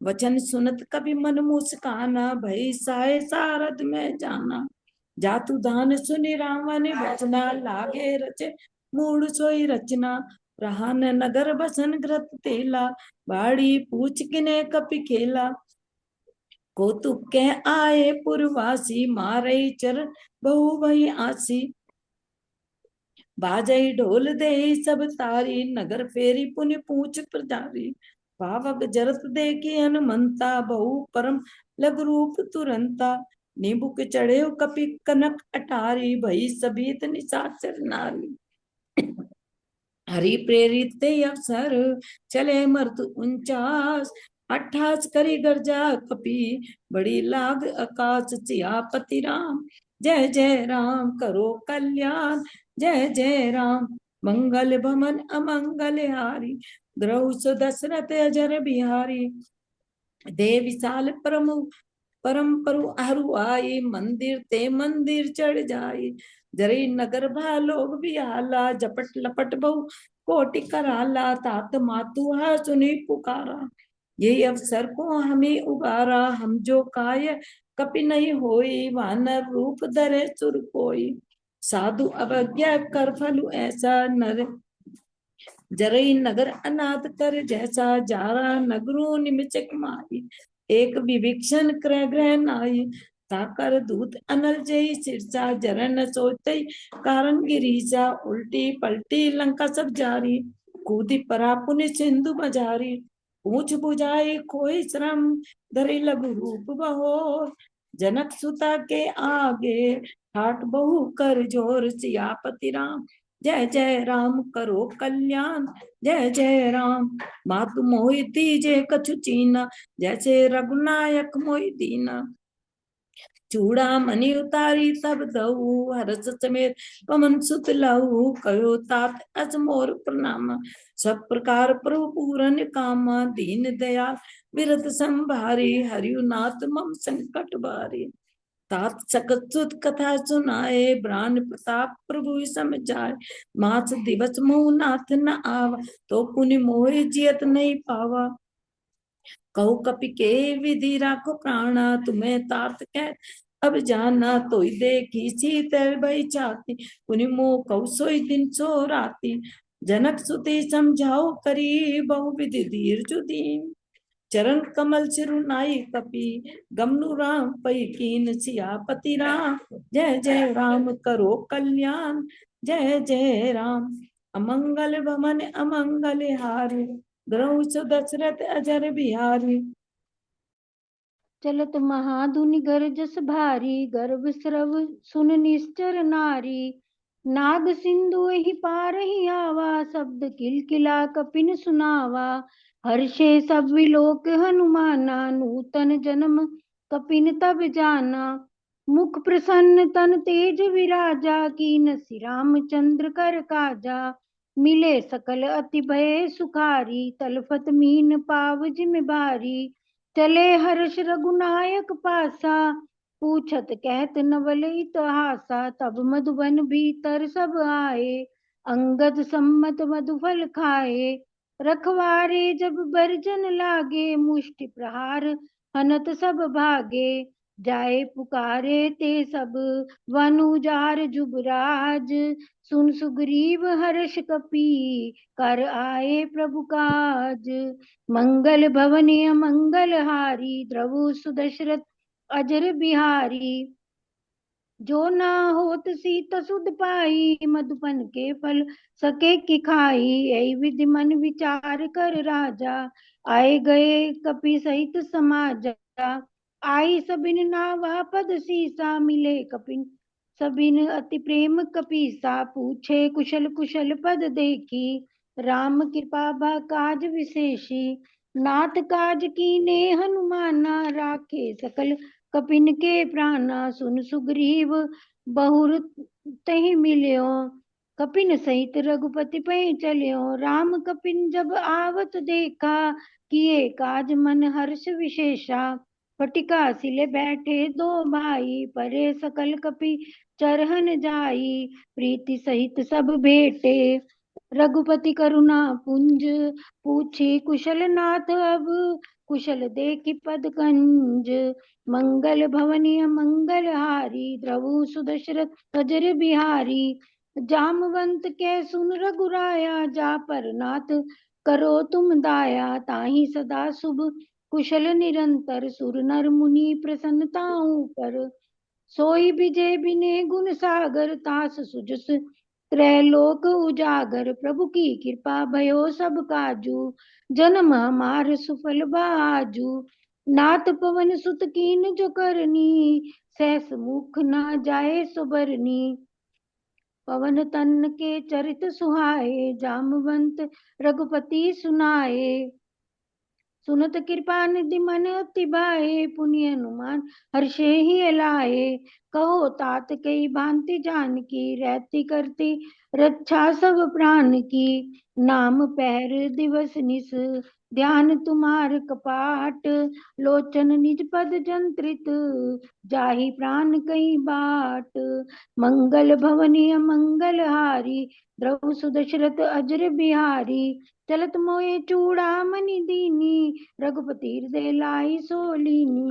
वचन सुनत कभी मन मुस्काना, भई साय सारद में जाना। जातु दान सुनि रावण वचना, लागे रचे मूड सोई रचना। रहा न नगर बसन घृत तेला, बाड़ी पूछ किने कपि खेला। कौतुक के आए पुरवासी, मारे चर बहु वही आसी। बाजई ढोल दे सब तारी, नगर फेरी पुनि पूछ प्रजारी। पावक जरत देखी हनुमंता, बहु परम लग रूप तुरंता। नींबू के चढ़े कपि कनक अटारी, भई सभीत निशाचर नारी। हरि प्रेरित ते अवसर, चले मर्द 49। 28 करी गर्जा कपि, बड़ी लाग आकाश। सियापति राम जय जय राम, करो कल्याण जय जय राम। मंगल भवन अमंगल हारी, द्रौ सुदशरथ अजर बिहारी। देव विशाल परम परु अरु आई, मंदिर ते मंदिर चढ़ जाई। जरी नगर भालोग बिहाला, झपट लपट बहु कोटि कराला। तात मातु हा सुनी पुकारा, ये अवसर को हमें उबारा। हम जो काय कपि नहीं होई, वानर रूप धरे सुर कोई। साधु अवज्ञा कर फलु ऐसा, नर जरई नगर अनाथ कर जैसा। जारा नगरों निमिचक माई, एक विभीषण क्रय ग्रह नाई। ताकर दूत अनल जय सिरसा, जरन सोचते कारण गिरीजा। उल्टी पलटी लंका सब जारी, कूदी परा पुनि सिंधु बजारी। पूछ बुझाई खोई श्रम धरे लघु रूप बहोर। जनक सुता के आगे ठाट बहु कर जोर। सियापति राम जय जय राम करो कल्याण जय जय राम। मातु मोहि तीजे कछु चीना जैसे रघुनायक मोहि दीना। चूड़ा मणि उतारी तब दऊ हरस समेत पवन सुत लऊ। कयो तात अस मोर प्रणाम सब प्रकार प्रभु पूरन कामा। दीन दयाल बिरत संभारी हरिउ नाथ मम संकट बारी। तात सकत सुत कथा सुनाए ब्रान प्रताप प्रभु समझाए। मास दिवस मोह नाथ न आवा तो पुनि मोहि जियत नहीं पावा। कहो कपि के विधि राखो प्राणा तुम्हें तात कह अब जाना। तो देखी शीतल भई छाती पुनि मोह कौ सोई दिन सो राती। जनक सुती समझाओ करी बहु विधि धीर जुदीन। चरण कमल सिरुनाई कपि गमनु राम पई कीन। सियापति राम जय जय राम करो कल्याण जय जय राम। अमंगल भवन अमंगल हारे ग्रह दशरथ अजर बिहारी। चलत महाधुनि गरजस भारी गर्भ स्रव सुन निश्चर नारी। नाग सिंधु ही पार ही आवा शब्द किलकिला कपिन सुनावा। हर्षे सब विलोक हनुमाना नूतन जन्म कपिन तब जाना। मुख प्रसन्न तन तेज विराजा कीन सि रामचंद्र कर काजा। मिले सकल अति भय सुखारी तलफत मीन पाव जिम भारी। चले हर्ष रघुनायक पासा पूछत कहत नवल इतिहासा। तब मधुबन भीतर सब आए अंगद सम्मत मधुफल खाए। रखवारे जब बरजन लागे मुष्टि प्रहार हनत सब भागे। जाए पुकारे ते सब वनुजार जुबराज। सुन सुग्रीव हर्ष कपि कर आए प्रभु काज। मंगल भवनीय मंगल हारी द्रवु सुदशरथ अजर बिहारी। जो ना होत सीत सुध पाई मधुपन के फल सके कि खाई। यही विधि मन विचार कर राजा आए गए कपि सहित समाजा। आई सबिन नावा पद सीसा मिले कपिन सबिन अति प्रेम कपीसा। पूछे कुशल कुशल पद देखी राम कृपा बा काज विशेषी। नाथ काज कीने हनुमाना राखे सकल कपिन के प्राणा। सुन सुग्रीव बहुर तहि मिल्यो कपिन सहित रघुपति पै चल्यो। राम कपिन जब आवत देखा किए काज मन हर्ष विशेषा। फटिका सिले बैठे दो भाई परे सकल कपि चरहन जाई। प्रीति सहित सब भेटे रघुपति करुणा पुंज। पूछे कुशल नाथ अब कुशल देखि पद कंज। मंगल भवनीय मंगल हारी द्रवु सुदशरथ अजर बिहारी। जामवंत के सुन रघुराया जा पर नाथ करो तुम दाया। ताहि सदा शुभ कुशल निरंतर सुर नर मुनि प्रसन्नताओं पर। सोई विजय बिने गुण सागर तास सुजस त्रैलोक उजागर। प्रभु की कृपा भयो सब काजू जन्म हमार सुफल बाजू। नाथ पवन सुत कीन जो करनी सहस मुख ना जाए सुबरनी। पवन तन के चरित सुहाए जामवंत रघुपति सुनाए। सुनत कृपा निधि मन अति भाए पुनि हनुमान हर्षे ही लाए। कहो तात कई भांति जान की रहती करती रक्षा सब प्राण की। नाम पहर दिवस निस ध्यान तुम्हार कपाट। लोचन निज पद जंत्रित जाहि प्राण कई बाट। मंगल भवनीय मंगल हारी द्रव सुदशरथ अजर बिहारी। चलत मोए चूड़ामणि दीनी रघुपति हृदय लाई सोलीनी।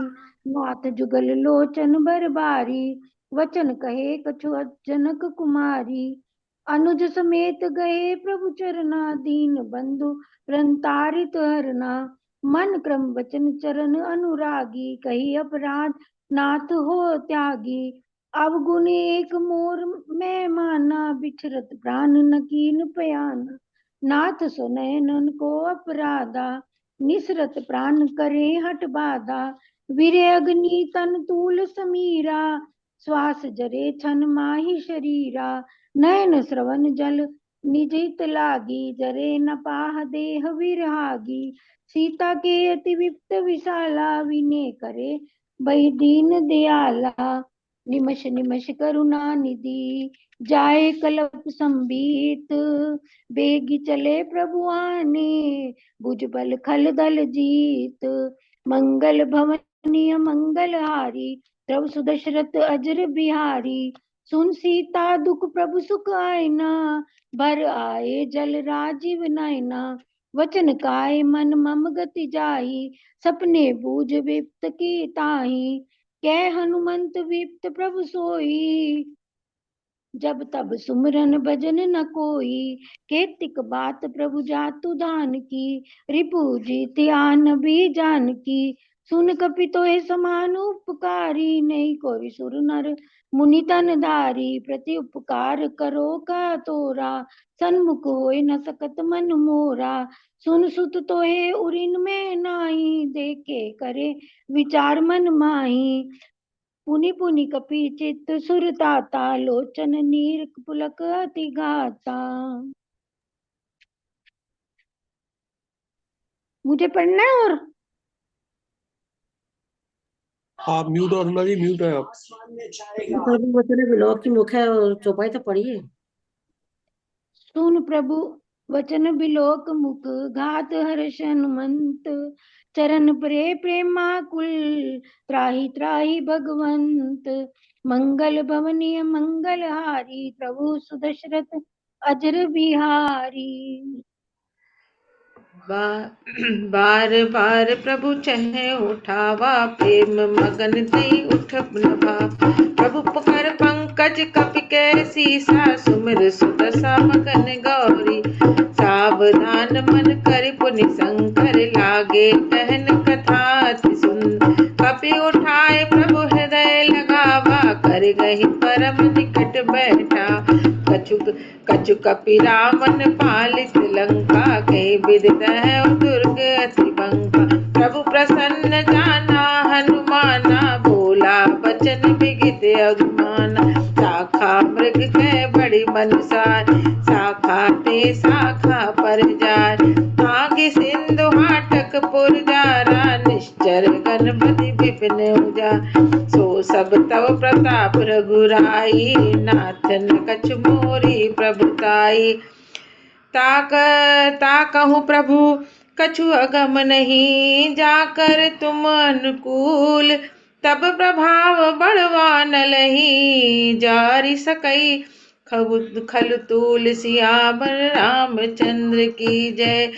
नाथ जुगल लोचन बरबारी वचन कहे कछु जनक कुमारी। अनुज समेत गए प्रभु चरना दीन बंधु प्रंतारित हरना। मन क्रम वचन चरण अनुरागी कही अपराध नाथ हो त्यागी। अवगुण एक मोर मैं माना बिछरत प्राण न कीन पयाना। नाथ सुनयनन को अपराधा निसरत प्राण करे हट बाधा, वीरे अग्नि तन तूल समीरा, श्वास जरे छन माही शरीरा, नयन श्रवण जल निजित लागी, जरे न पाह देह विरहागी, सीता के अति विप्त विशाला, विने करे बही दीन दयाला, निमष निमष करुणा निधि, जाए कलप संबीत, बेगी चले प्रभु आने, भुज बल खल दल जीत, मंगल भवनीय मंगल हारी, प्रभु सुदशरथ अजर बिहारी, सुन सीता दुख प्रभु सुख आयना, भर आए जल राजीव नयना, वचन काय मन मम गति जाई, सपने बूझ विप्त की ताही, कह हनुमंत विप्त प्रभु सोई, जब तब सुमरन भजन न कोई, केतिक बात प्रभु जातु दान की, रिपु जीत आन भी जान की, सुन कपि तोय समान उपकारी, नहीं कोई सुर नर मुनि तन धारी, प्रति उपकार करो का तोरा, सन्मुख होय न सकत मन मोरा, सुन सुत तोहे उरिन में नाही, देखे करे विचार मन माही, पुनि पुनि कपि चित्त सुर ताता, लोचन नीर पुलक अति गाता। मुझे पढ़ना है और आप म्यूट और हमारी म्यूट है आप। प्रभु वचन बिलोक की मुख है और चौपाई तो पढ़िए। सुन प्रभु वचन बिलोक मुख, घात हर्ष हनुमंत, चरण परे प्रेमाकुल, त्राहि त्राहि भगवंत, मंगल भवनीय मंगल हारी, प्रभु सुदशरथ अजर बिहारी। बार बार प्रभु चहे उठावा, प्रेम मगन दई उठ नभा, प्रभु पकड़ पंकज कपि के सीसा, सुमिर सुदशा मगन गौरी, सावधान मन कर पुनि शंकर, लागे कहन कथा अति सुन, कपि उठाए प्रभु हृदय लगावा, कर गही परम निकट बैठा, कछु कपि रावण पालित लंका, कई विदित है दुर्ग अति बंका, प्रभु प्रसन्न जाना हनुमाना, बोला बचन बिगित अभिमाना, शाखा मृग के बड़ी मनसार, शाखा ते शाखा पर जार, आगे सिंधु हाटक पुर जारा, निश्चर गणपति विपिन उजा, सो सब तव प्रताप रघुराई, नाथ न कछु मोरी प्रभुताई, ताकहु प्रभु कछु अगम नहीं, जाकर तुम अनुकूल, तब प्रभाव बढ़वा न लही, जारी सकई खल तूल, सियावर रामचंद्र की जय,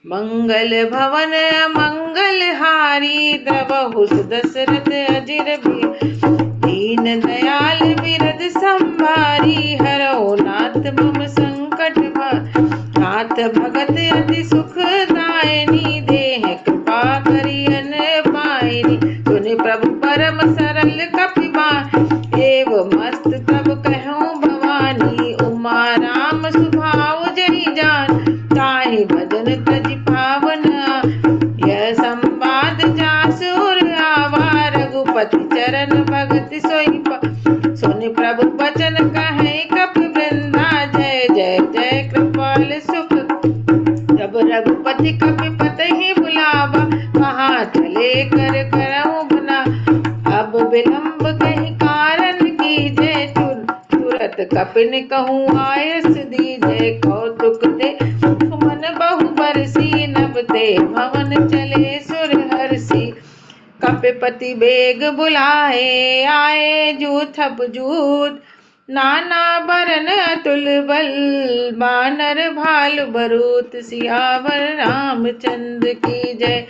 मंगल भवन मंगल हारी, द्रवहु दशरथ अजिर भी, दीन दयाल विरद संभारी, हरो नाथ मम संकट नाथ भगत अति सुख दायनी, देह कृपा करियन पायनी, सुनि प्रभु परम सरल कपिबा, एव मस्त तब कहूँ भवानी, उमा राम सुभाव जनि जान, ताहि भजन तज पावन, यह संवाद जास उर आवा, रघुपति चरण भगति सोई पा, सुनि प्रभु वचन कहे कपि वृंदा, जय जय जय कृपाल सुख, जब रघुपति कपि पतहि बुलावा, कहाँ चले कर करऊं बना, अब विलंब कहीं कारण की जय, तुरत कपिन कहूँ आयस दीजय, कौतुक दे मन बहु बरसी, नभ ते भवन चले सुर हरसी, कपिपति बेग बुलाए, आए जूथप जूथ, नाना बरन अतुल बल, बानर भालु बरूत, सियावर रामचंद्र की जय,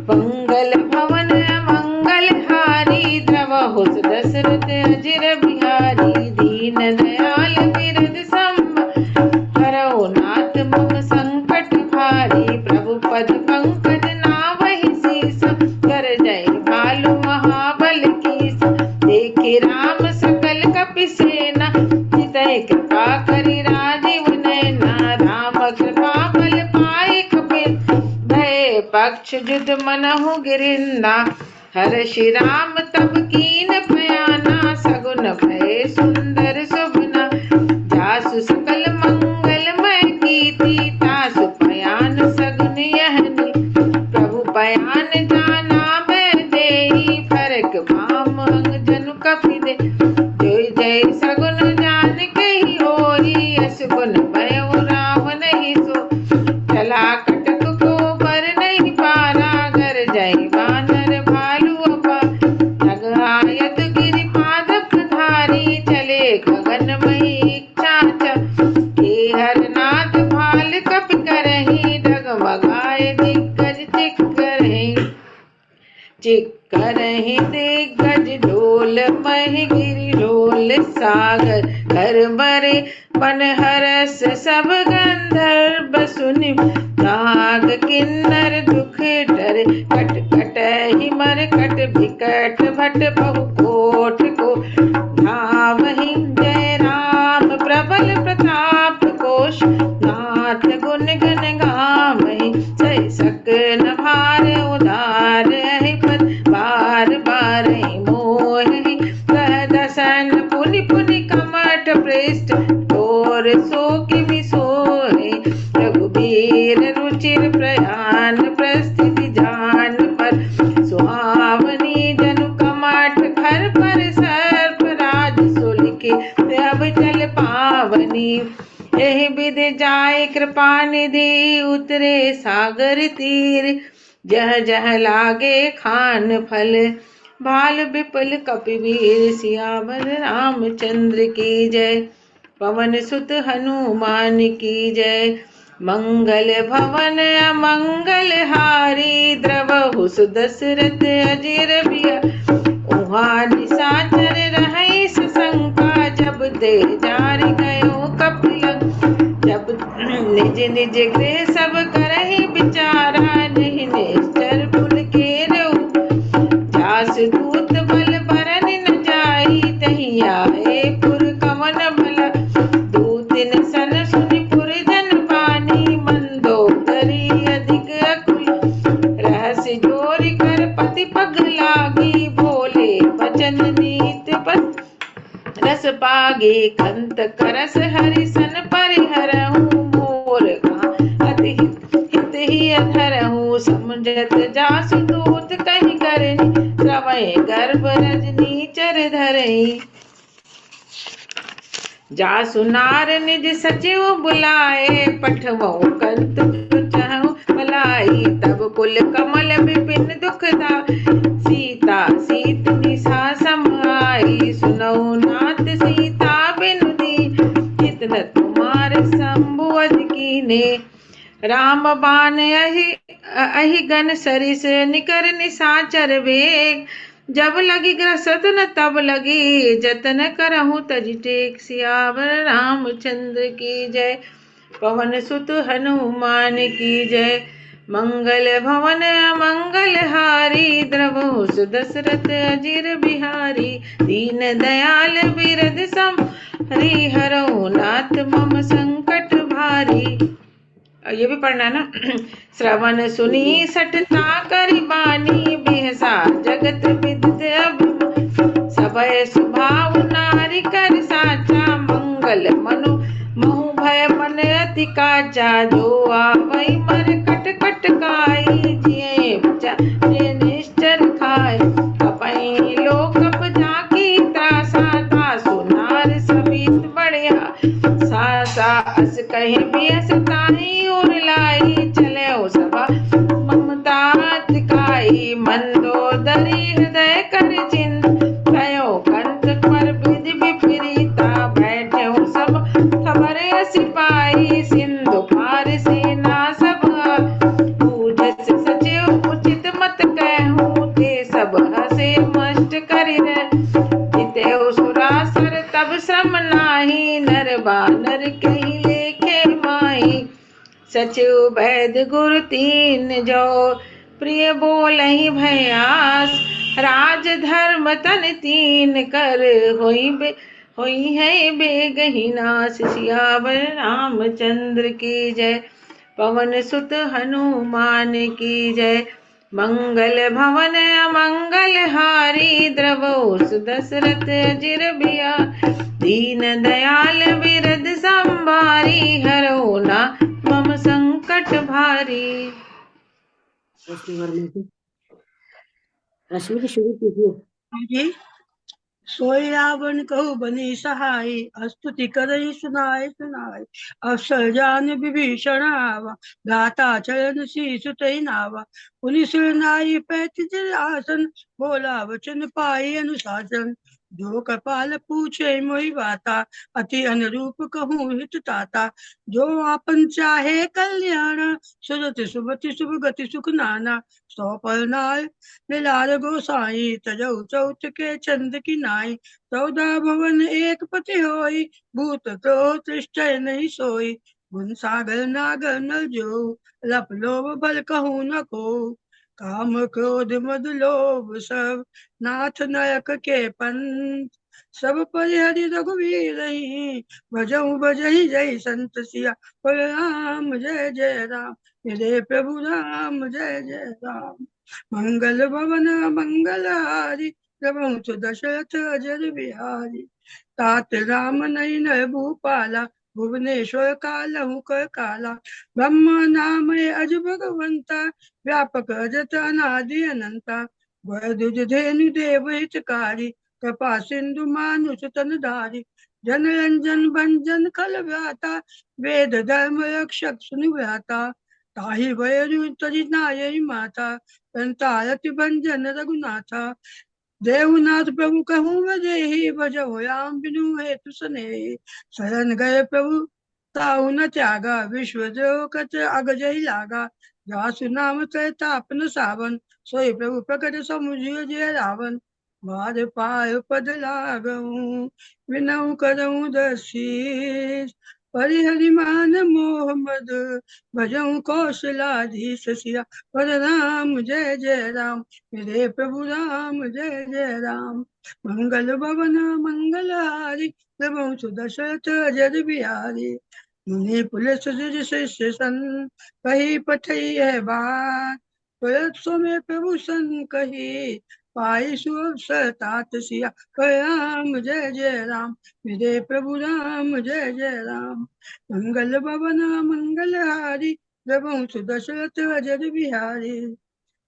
मंगल भवन मंगल हारी, द्रवहु दशरथ अजिर बिहारी, दीन दयाल विरद हरौ नाथ मम संकट भारी, प्रभु पद पंकज नावहि सीस, कर जय भालु महाबल कीस, देखे राम सकल कपि सेना, जितहि कृपा करि राजीव नैना, राम कृपा बल पाए कपिन, भय पक्ष युद्ध मनहु गिरिंदा, हर श्री राम तब कीन पयाना, सगुन भय सुंदर सुभना, जासु सकल मंगलमय कीर्ति, तासु पयान सगुन यहनी, प्रभु पयान जाना मैं देई, फरक भाम अंग जनु कपि दे, जय जय सगुन जान कही होरी, यस गुण भयो रावण ही सो, चला कटक को बर नहीं पारा, घर जय बानर भालू अपा, जग आयत गिरि पाद पधारी, चले गगन मई इच्छा के हर नाथ भाल कपि करही, डगमगाए दिग्गज चिक करही दिग्गज ढोल, मही गिरि ढोल सागर, घर बरे बन हरस सब गंधर्व सुनि, नाग किन्नर दुख डर, कट कट हिमर कट विकट भट बहु कोट को, धावहि जय राम प्रबल प्रताप कोश, नाथ गुण गण गावहि, सही सकन भार उदार है पद, बार बार मोहि कह दसन, पुनि पुनि कमठ पृष्ठ तोर, सो किमि सोहि, रघुबीर रुचिर प्रयान, प्रस्थिति जान पर सुहावनी, जनु कमठ खर पर सर्प राज सुलिखे, अब चल पावनी, एहि विधि जाय कृपा निधि, उतरे सागर तीर, जह जह लागे खान फल, भाल विपल कपिवीर, सियावर रामचंद्र की जय, पवन सुत हनुमान की जय, मंगल भवन अमंगल हारी, द्रवहु सुदशरथ अजिर बिया, उहाँ निशाचर रहै सशंका, जब दे जारि गयो कपिलंक, जब निज निज गृह सब करहि विचारा, नहीं निश्चर पुल के रहु, जास दूत बल बरन न जाई, तहि आए पुर कवन भला, दूतिन सन सुनि पुर जन पानी, मंदोदरी अधिक अकुल, रहस्य जोरि कर पति पग लागी, बोले वचन नीत पस रस पागे, कंत करस हरि सन परिहरहु, मोर अति हित ही अधरहु, समझत जासु दूत कहि करनी, श्रवै गर्भ रजनी चर धरई, जासु नार निज सचिव बुलाए, पठवौ कंत चहु भलाई, तब कुल कमल विपिन दुखदा, सीता सीत निशा समाई, सुनौ नाथ सीता बिनु दीन, इतन तुम्हार शंभुअध कीने, राम बाण अहि गन सरिस, निकर निशाचर वेग, जब लगी ग्रसत न तब लगी, जतन करहु तज टेक, सियावर रामचंद्र की जय, पवन सुत हनुमान की जय, मंगल भवन अमंगल हारी, द्रवहु सुदशरथ अजिर बिहारी, दीन दयाल बिरद सम, हरिहरहु नाथ मम संकट भारी, ये भी पढ़ना ना, श्रवण सुनी सठता करि बानी, बिहसा जगत विदित अभिमान, सबय सुभाव नारी कर साचा, मंगल मनु महु भय मन अति काचा, जो आवै मर कट कट काई, जिये बचा जे निश्चर खाए, अपै लोकप जाकी त्रासा, तासु नार समीत बढ़िया, सासा अस कहि बियस ताई, उर लाई चले सभा ममता तिकाई, मंदोदरी हृदय कर चिंत, भयो कंत पर विधि विपरीता, बैठे सब खबर सिपाही, सिंधु पार सेना सब, पूजस सचिव उचित मत कहूँ, ते सब हसे मष्ट करि जिते सुरासर, तब श्रम नाही, नर बानर कही लेखे माही, सचिव वैद्य गुरु तीन जो, प्रिय बोलहि भयास, राज धर्म तन तीन कर, होई है बेगहि नास, सियावर रामचंद्र की जय, पवन सुत हनुमान की जय। मंगल भवन अमंगल हारी द्रवोस दशरथ अजिर बिया। दीन दयाल बिरद संभारी हरो ना मम संकट भारी। रश्मि वर्मा जी, रश्मि जी शुरू कीजिए। जी। सोई रावण कहु बनी सहाय, स्तुति करई सुनाय सुनाय। अवसर जान विभीषण आवा, गाता चरण शीस तै नावा। पुनि सिर नाई पैतिज आसन, बोला वचन पाई अनुशासन। जो कपाल पूछे मोहि बाता, अति अनुरूप कहूँ हित ताता। जो आपन चाहे कल्याण, सुरति सुमति शुभ गति सुख नाना। सौ पर नाय लाल गोसाई, तजौ चौथ के चंद की नाई। 14 भवन एक पति होई, भूत तो त्रिष्ठय नहीं सोई। गुण सागर नागर नल जो, लप लोभ बल कहूँ न को। काम क्रोध मद लोभ सब, नाथ नरक के पंथ। सब परिहरि रघुवीर रही, भजऊ भजहि जय संत सिया। राम जय जय राम, मेरे प्रभु राम जय जय राम। मंगल भवन मंगल हारी, प्रभु दशरथ अजर बिहारी। तात राम नयन भूपाला, भुवनेश्वर कालहु कर काला। ब्रह्म नाम अज भगवंता, व्यापक अजत अनादि अनंता। वरदुज धेनु देव हितकारी, कृपा सिंधु मानुष तन धारी। जन रंजन भंजन खल भ्राता, वेद धर्म रक्षक सुनु भ्राता। ताहि वयरु तरि नायई माता, संतारति भंजन रघुनाथा। देवनाथ प्रभु कहूँ बजेहि, भजो राम बिनु हेतु सनेहि। शरण गए प्रभु ताहु न त्यागा, विश्व द्रोह कच अगजहि लागा। जासु नाम तापन सावन, सोई प्रभु प्रकट समुझियो जय रावण। बार पार पद लागऊं, विनऊ करऊं दसीस। परिहरि मान मोह मद, भजऊं कौशलाधीश सिया। पर राम जय जय राम, मेरे प्रभु राम जय जय राम। मंगल भवन मंगल हारी, प्रभु सुदशरथ अजर बिहारी। मुनि पुलिस शिष्य सन, कही पठई है बात। तुरत सो में प्रभु सन कही, पाई सुअवसर तात सिया। राम जय जय राम, मेरे प्रभु राम जय जय राम। मंगल भवन मंगल हारी, प्रभु सुदशरथ अजर बिहारी।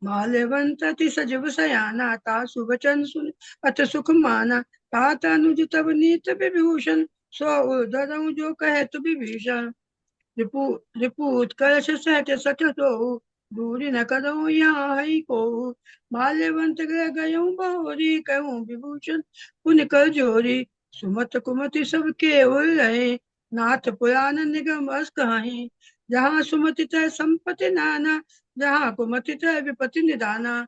माल्यवंत अति सजब सयाना, तासु वचन सुन अत सुख माना। तात अनुज तब नीत विभूषण, सो उधरऊ जो कहत विभीषण। रिपुत कलश सहट सठ तो, दूरी न करो यहाँ है को। माल्यवंत गृह गयऊँ बहोरी, कहूँ विभूषण पुन कर जोरी। सुमत कुमति सब केवल रहे, नाथ पुराण निगम अस कहीं। जहाँ सुमति तय संपत्ति नाना, जहाँ कुमति तय विपत्ति निदाना।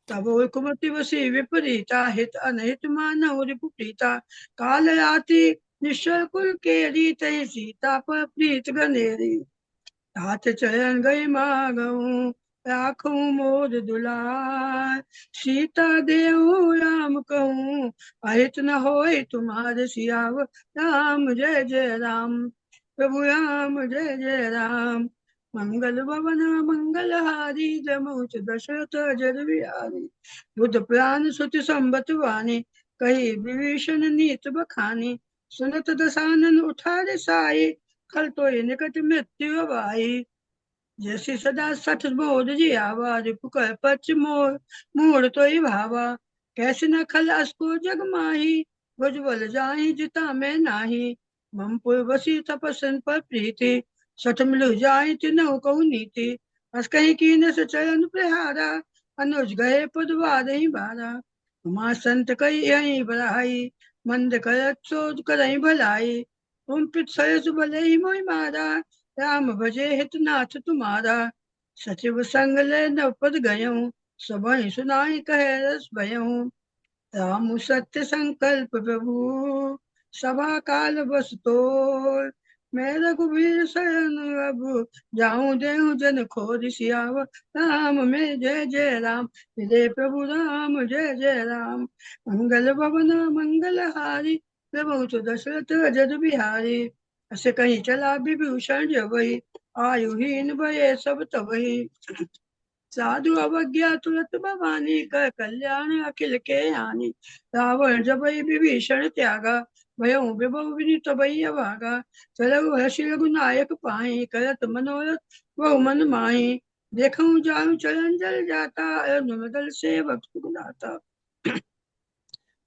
तब कुमति वसी विपरीता, हित अनहित मानव रिपु प्रीता। काल राति निश्चल कुल केरी, तय सीता पर प्रीत गनेरी। तात चरण गई मागऊं, राखूं मोर दुलार। सीता देहु राम कहूँ, अहित न होय तुम्हारे सियाव। राम जय जय राम, प्रभु राम जय जय राम। मंगल भवन मंगल हारी, जमुच दशरथ अजर बिहारी। बुध प्राण सुति संबत वाणी, कही विभीषण नीत बखानी। सुनत दसानन उठारे साई, कल तो निकट मृत्यु भाई। जैसे सदा सठ बोध जियावा, रिपुकर पच मोर मूड तो ही भावा। कैसे न खल असको जग माही, भुजबल जाहि जिता मैं नाही। मम पुर बसी तपस्सन पर प्रीति, सठ मिलु जाहि तिनहु कहु नीति। बस कहीं कीन से चरण प्रहारा, अनुज गए पद बारहि बारा। उमा संत कही यही बड़ाई, मंद करत सोच करहि भलाई। तुम पित सरस भले ही मोहि मारा, राम भजे हितनाथ तुम्हारा। सचिव संग ले नवपद गयऊं, सबहि सुनाई कहे रस भयऊं। राम सत्य संकल्प प्रभु, सभा काल बस तोर। मैं रघुवीर शरण अब, जाऊं देहु जन खोर। सियाव राम में जय जय राम, मेरे प्रभु राम जय जय राम। मंगल भवन मंगल हारी, प्रभु दशरथ अजर बिहारी। असे कहीं चला विभूषण जबई, आयुहीन भये सब तबहि। साधु अवज्ञा तुरत भवानी, कर कल्याण अखिल के हानि। रावण जबहि विभीषण त्यागा, भयउ विभव विनीत भई अभागा। चलऊ हर्षि रघुनायक पाहि, करत मनोरथ बहु मन माहि। देखऊं जानु चरण जल जाता, अनुम दल सेवक सुखदाता।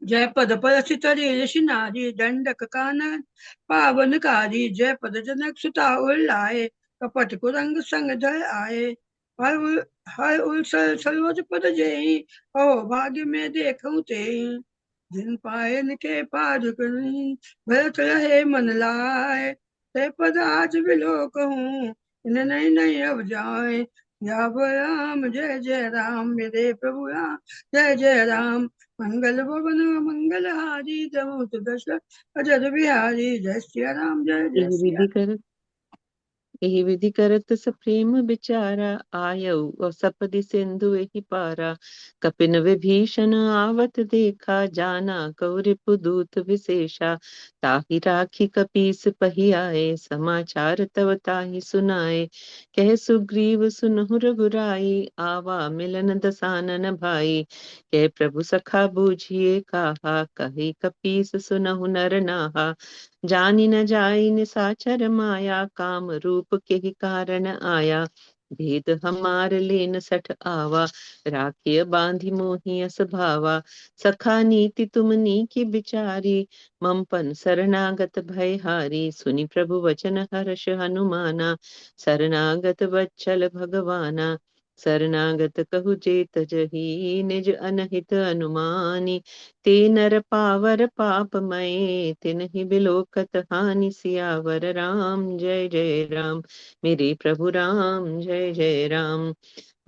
जय पद पर सितरी ऋषि नारी, दंडक कानन पावनकारी। जय पद जनक सुता उल्लाए, कपट कुरंग संग धर आए। हर उल्सर सरोज पद जेहि, अहो भाग्य में देखऊं तेहि। जिन पायन के पार करी, भरत रहे मन लाए। ते पद आज बिलो कहूँ, इन नहीं नहीं अब जाए। या राम जय जय राम, मेरे प्रभु राम जय जय राम। मंगल भवन मंगल हारी, जमुत दशरथ अजर बिहारी। जय सिया राम जय जय यही सिया। विधि कर यही विधि करत सप्रेम विचारा, आयऊ और सपदि सिंधु एहि पारा। कपिन विभीषण आवत देखा, जाना कौरिपु दूत विशेषा। ताहि राखी कपीस पही आए, समाचार तव ताहि सुनाए। कह सुग्रीव सुनहु रघुराई, आवा मिलन दसानन भाई। कह प्रभु सखा बूझिए काहा, कही कपीस सुनहु नर नाहा। जानी न जाई निसाचर माया, काम रूप के ही कारण आया। भेद हमार लेन सठ आवा, राखिय बांधि मोहि अस भावा। सखा नीति तुम नीकी बिचारी, ममपन शरणागत भय हारी। सुनि प्रभु वचन हर्ष हनुमाना, शरणागत वत्सल भगवाना। शरणागत कहु जेत जही, निज अनहित अनुमानी। ते नर पावर पाप मये, तिन्हि बिलोकत हानि। सियावर राम जय जय राम, मेरे प्रभु राम जय जय राम।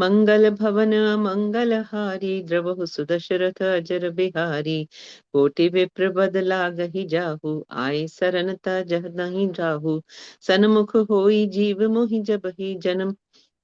मंगल भवन मंगल हारी, द्रवहु सुदशरथ अजर बिहारी। कोटि विप्र बद लागहि जाहु, आए सरन जह नहीं जाहु। सन्मुख होई जीव मोहि जबहि,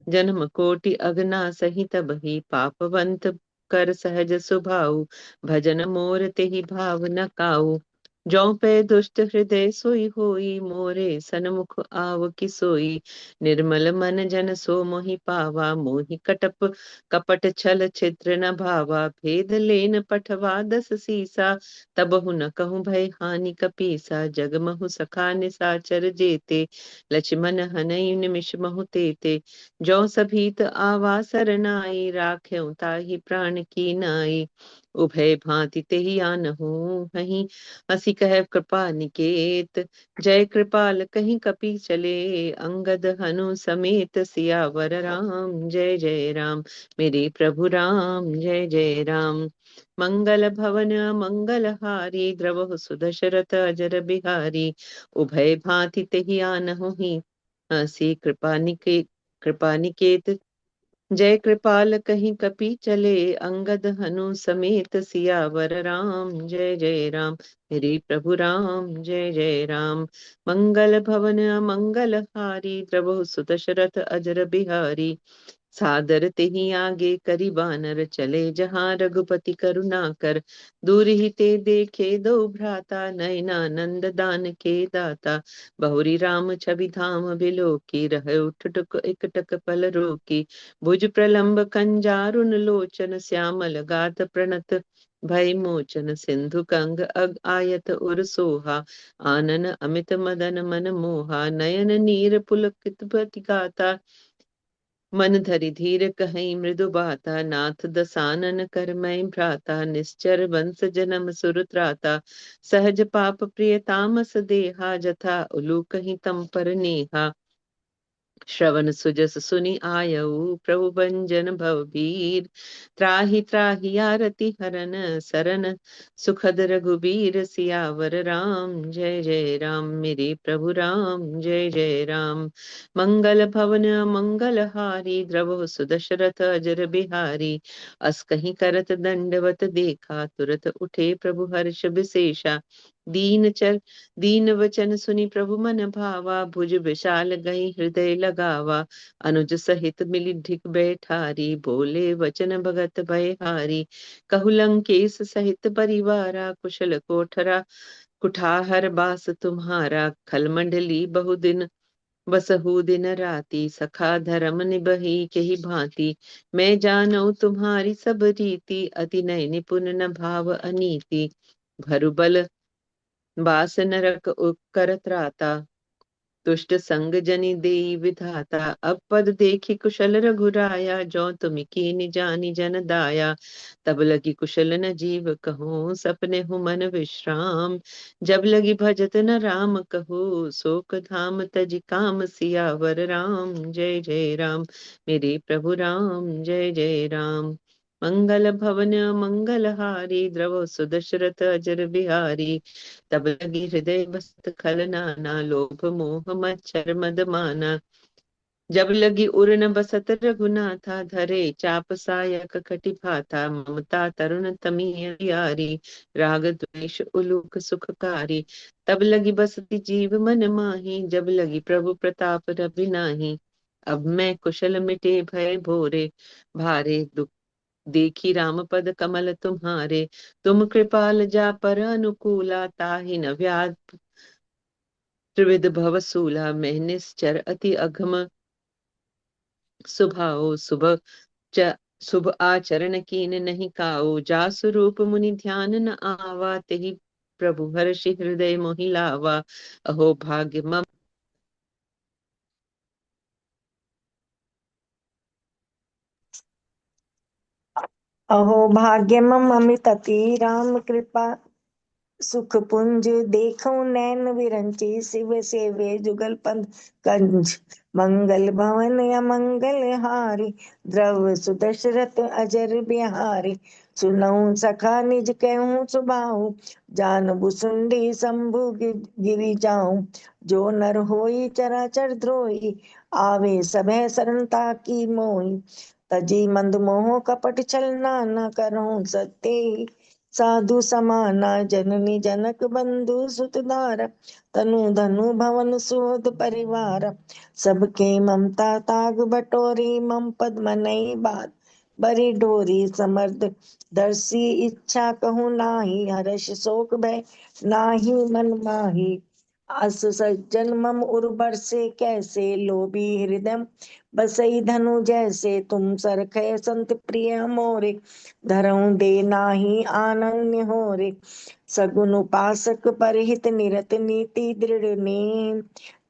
जन्म कोटि अगना सही तबहि। पापवंत कर सहज सुभाऊ, भजन मोर तेहि भाव न काऊ। जौ पे दुष्ट हृदय सोई होई, मोरे सन्मुख आव कि सोई। निर्मल मन जन सो मोहि पावा, मोहि कपट छल छिद्र न भावा। भेद लेन पठवा दस सीसा, तबहु न कहूँ भय हानि कपीसा। जगमहु सखा निसाचर जेते, लक्ष्मण हनई निमिष महु तेते। जौ सभीत आवा सरनाई, राख्यं ताहि प्राण की नाई। उभय भांति तेहि आनहु हहीं, हंसी कह कृपा निकेत। जय कृपाल कहीं कपि चले, अंगद हनु समेत। सियावर राम जय जय राम, मेरे प्रभु राम जय जय राम। मंगल भवन मंगल हारी, द्रवहु सुदशरथ अजर बिहारी। उभय भांति तेहि आनहु ही, हंसी कृपा निकेत। जय कृपाल कहीं कपि चले, अंगद हनु समेत। सियावर राम जय जय राम, मेरे प्रभु राम जय जय राम। मंगल भवन मंगल हारी, द्रवहु सुदशरथ अजर बिहारी। सादर तेहि आगे करि बानर, चले जहाँ रघुपति करुणाकर। दूर ही ते देखे दो भ्राता, नयनानंद दान के दाता। बहुरी राम छवि धाम बिलोकी, रह उठुक एकटक पल रोकी। भुज प्रलंब कंजारुन लोचन, श्यामल गात प्रणत भय मोचन। सिंधु कंग आयत उर सोहा, आनन अमित मदन मन मोहा। नयन नीर पुलकित बति गाता, मन धरि धीर कहीं मृदु बाता। नाथ दसानन कर मैं भ्राता, निश्चर वंश जन्म सुर त्राता। सहज पाप प्रिय तामस देहा, जथा उलू कहीं तम पर नेहा। श्रवण सुजस सुनि आयऊ, प्रभु भंजन भवभीर। त्राहि त्राहि आरति हरन, सरन सुखद रघुबीर। सियावर राम जय जय राम, मेरे प्रभु राम जय जय राम। मंगल भवन मंगल हारी, द्रवहु सुदशरथ अजर बिहारी। अस कहीं करत दंडवत देखा, तुरत उठे प्रभु हर्ष विशेषा। दीन वचन सुनि प्रभु मन भावा, भुज विशाल गई हृदय लगावा। अनुज सहित मिली ढिक बैठारी, बोले वचन भगत भय हारी। कहु लंकेश सहित परिवारा, कुशल कोठरा कुठाहर बास तुम्हारा। खलमंडली बहुदिन बसहु दिन राति सखा धर्म निबही केहि भांति। मैं जानऊ तुम्हारी सब रीति अति नय निपुण न भाव अनीति। भरु बल बास नरक करत राता दुष्ट संग जनि देई विधाता। अब पद देखी कुशल रघुराया जो तुम कीन जानी जन दाया। तब लगी कुशल न जीव कहो सपने हु मन विश्राम। जब लगी भजत न राम कहो शोक धाम तज काम सियावर राम। जय जय राम मेरे प्रभु राम जय जय राम। मंगल भवन मंगल हारी द्रव सुदशरथ अजर बिहारी। तब लगी हृदय बसत खल नाना लोभ मोह मच्छर मद माना। जब लगी उर न बसत रघुनाथा धरे चाप सायक कटि भाथा। ममता तरुण तमीय यारी राग द्वेष उलूक सुखकारी। तब लगी बसती जीव मन माही जब लगी प्रभु प्रताप रवि नाही। अब मैं कुशल मिटे भय भोरे भारे दुख देखी राम पद कमल तुम्हारे। तुम कृपाल जा पर अनुकूला ताहि न व्याध त्रिविध भव सूला। मैं निश्चर अति अघम सुभाओ शुभ आचरण कीन नहीं काओ। जासु रूप मुनि ध्यान न आवा तेहि प्रभु हर्षि हृदय मोहि लावा। अहो भाग्य मम अहो भाग्य मम अमित अति राम कृपा सुख पुंज देखो नैन विरंची शिव सेवे जुगल पंथ कंज। मंगल भवन अमंगल हारी द्रव सुदशरथ अजर बिहारी। सुनऊ सखा निज कहूँ सुबाऊ जान बुसुंडी शंभु गिरि जाऊं। जो नर होई चराचर द्रोही आवे सभय शरणता की मोही। तजी मंद मोह कपट छल न करूं सत्य साधु समाना। जननी जनक बंधु सुतधार तनु धनु भवन सुहृद परिवार। सबके ममता ताग बटोरी मम पद मनई बात बरी डोरी। समर्थ दर्शी इच्छा कहूँ नाही हर्ष शोक भय नाही मन माही। अस सज्जन मम उर्वर से कैसे लोभी हृदय बसई धनु जैसे। तुम सरखे संत प्रिय मोरे धरऊं दे नाही आनन्य होरे। सगुन उपासक परहित निरत नीति दृढ़ नेम।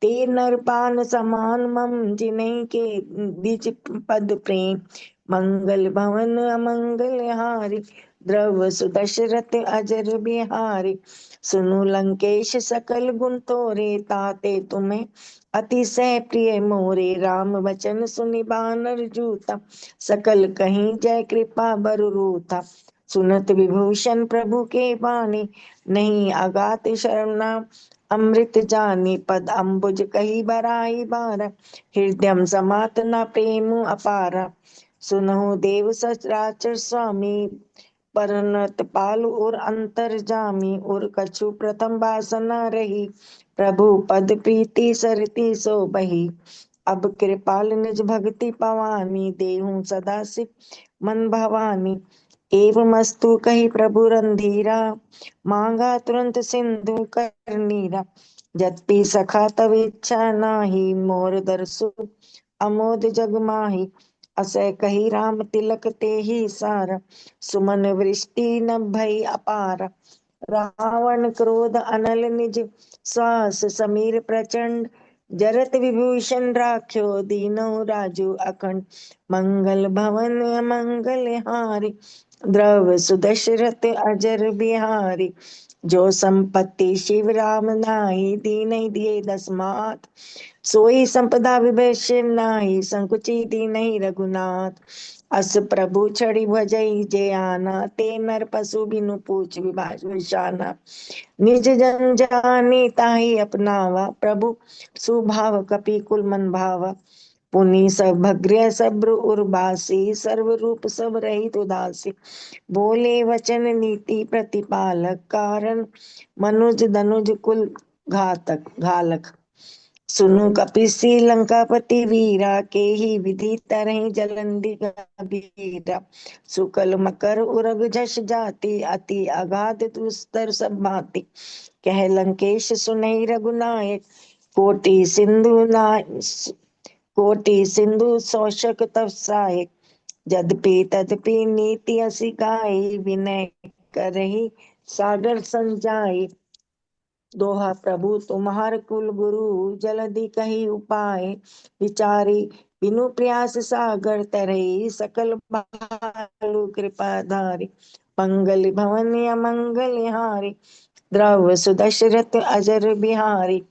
ते नर पान समान मम जिन्हीं के बीच पद प्रेम। मंगल भवन अमंगल हारी द्रव सुदशरथ अजर बिहारी। सुनु लंकेश सकल गुण तोरे ताते तुम्हें अतिशय प्रिय मोरे। राम वचन सुनि बानर जूता सकल कहीं जय कृपा बरुरूथा। सुनत विभूषण प्रभु के बानी नहीं अगात शरणा अमृत जानी। पद अम्बुज कही बराई बार हृदय समात न प्रेम अपारा। सुनहु देव सचराचर स्वामी परनत पालु और अंतर जामी। और कछु प्रथम वासना रही प्रभु पद प्रीति सरती सो बही। अब कृपाल निज भक्ति पवानी देहूं सदा सिख मन भवानी। एवमस्तु कही प्रभु रंधीरा मांगा तुरंत सिंधु कर नीरा। जत्पि सखा तब इच्छा नाही मोर दर्शु अमोद जग माही। असै कही राम तिलक ते ही सार सुमन वृष्टि न भई अपार। रावण क्रोध अनल निज श्वास समीर प्रचंड जरत विभूषण राख्यो दीनौ राजू अखंड। मंगल भवन अमंगल हारी द्रव सुदशरथ अजर बिहारी। जो संपत्ति शिव राम नाही दीन दिए दसमात। सोई संपदा विभेष नाही संकुची दीन रघुनाथ। अस प्रभु छड़ी भजई जे आना ते नर पशु बिनु पूछ विशाना। निज जन जानी ताहि अपनावा प्रभु सुभाव कपि कुल मन भावा। पुनि सब भग्य सब्र उर्वासी सर्व रूप सब रहित उदासी। बोले वचन नीति प्रतिपालक कारण मनुज धनुज कुल घालक। सुनु कपिसी लंकापति वीरा के ही विधि तरहि जलंधि कबीरा। सुकल मकर उरग झष जाति अति अगाध दुस्तर सब भांति। कह लंकेश सुनहि रघुनायक कोटि सिंधु ना कोटि सिंधु शोषक तव साहे, यद्यपि तदपि नीति असि गाई, विनय करहि सागर संजाई। दोहा प्रभु तुम्हार कुल गुरु, जलधि कही उपाय, विचारी बिनु प्रयास सागर तरई, सकल भालु कृपा धारी। मंगल भवन अमंगल हारी, द्रव सुदशरथ अजर बिहारी।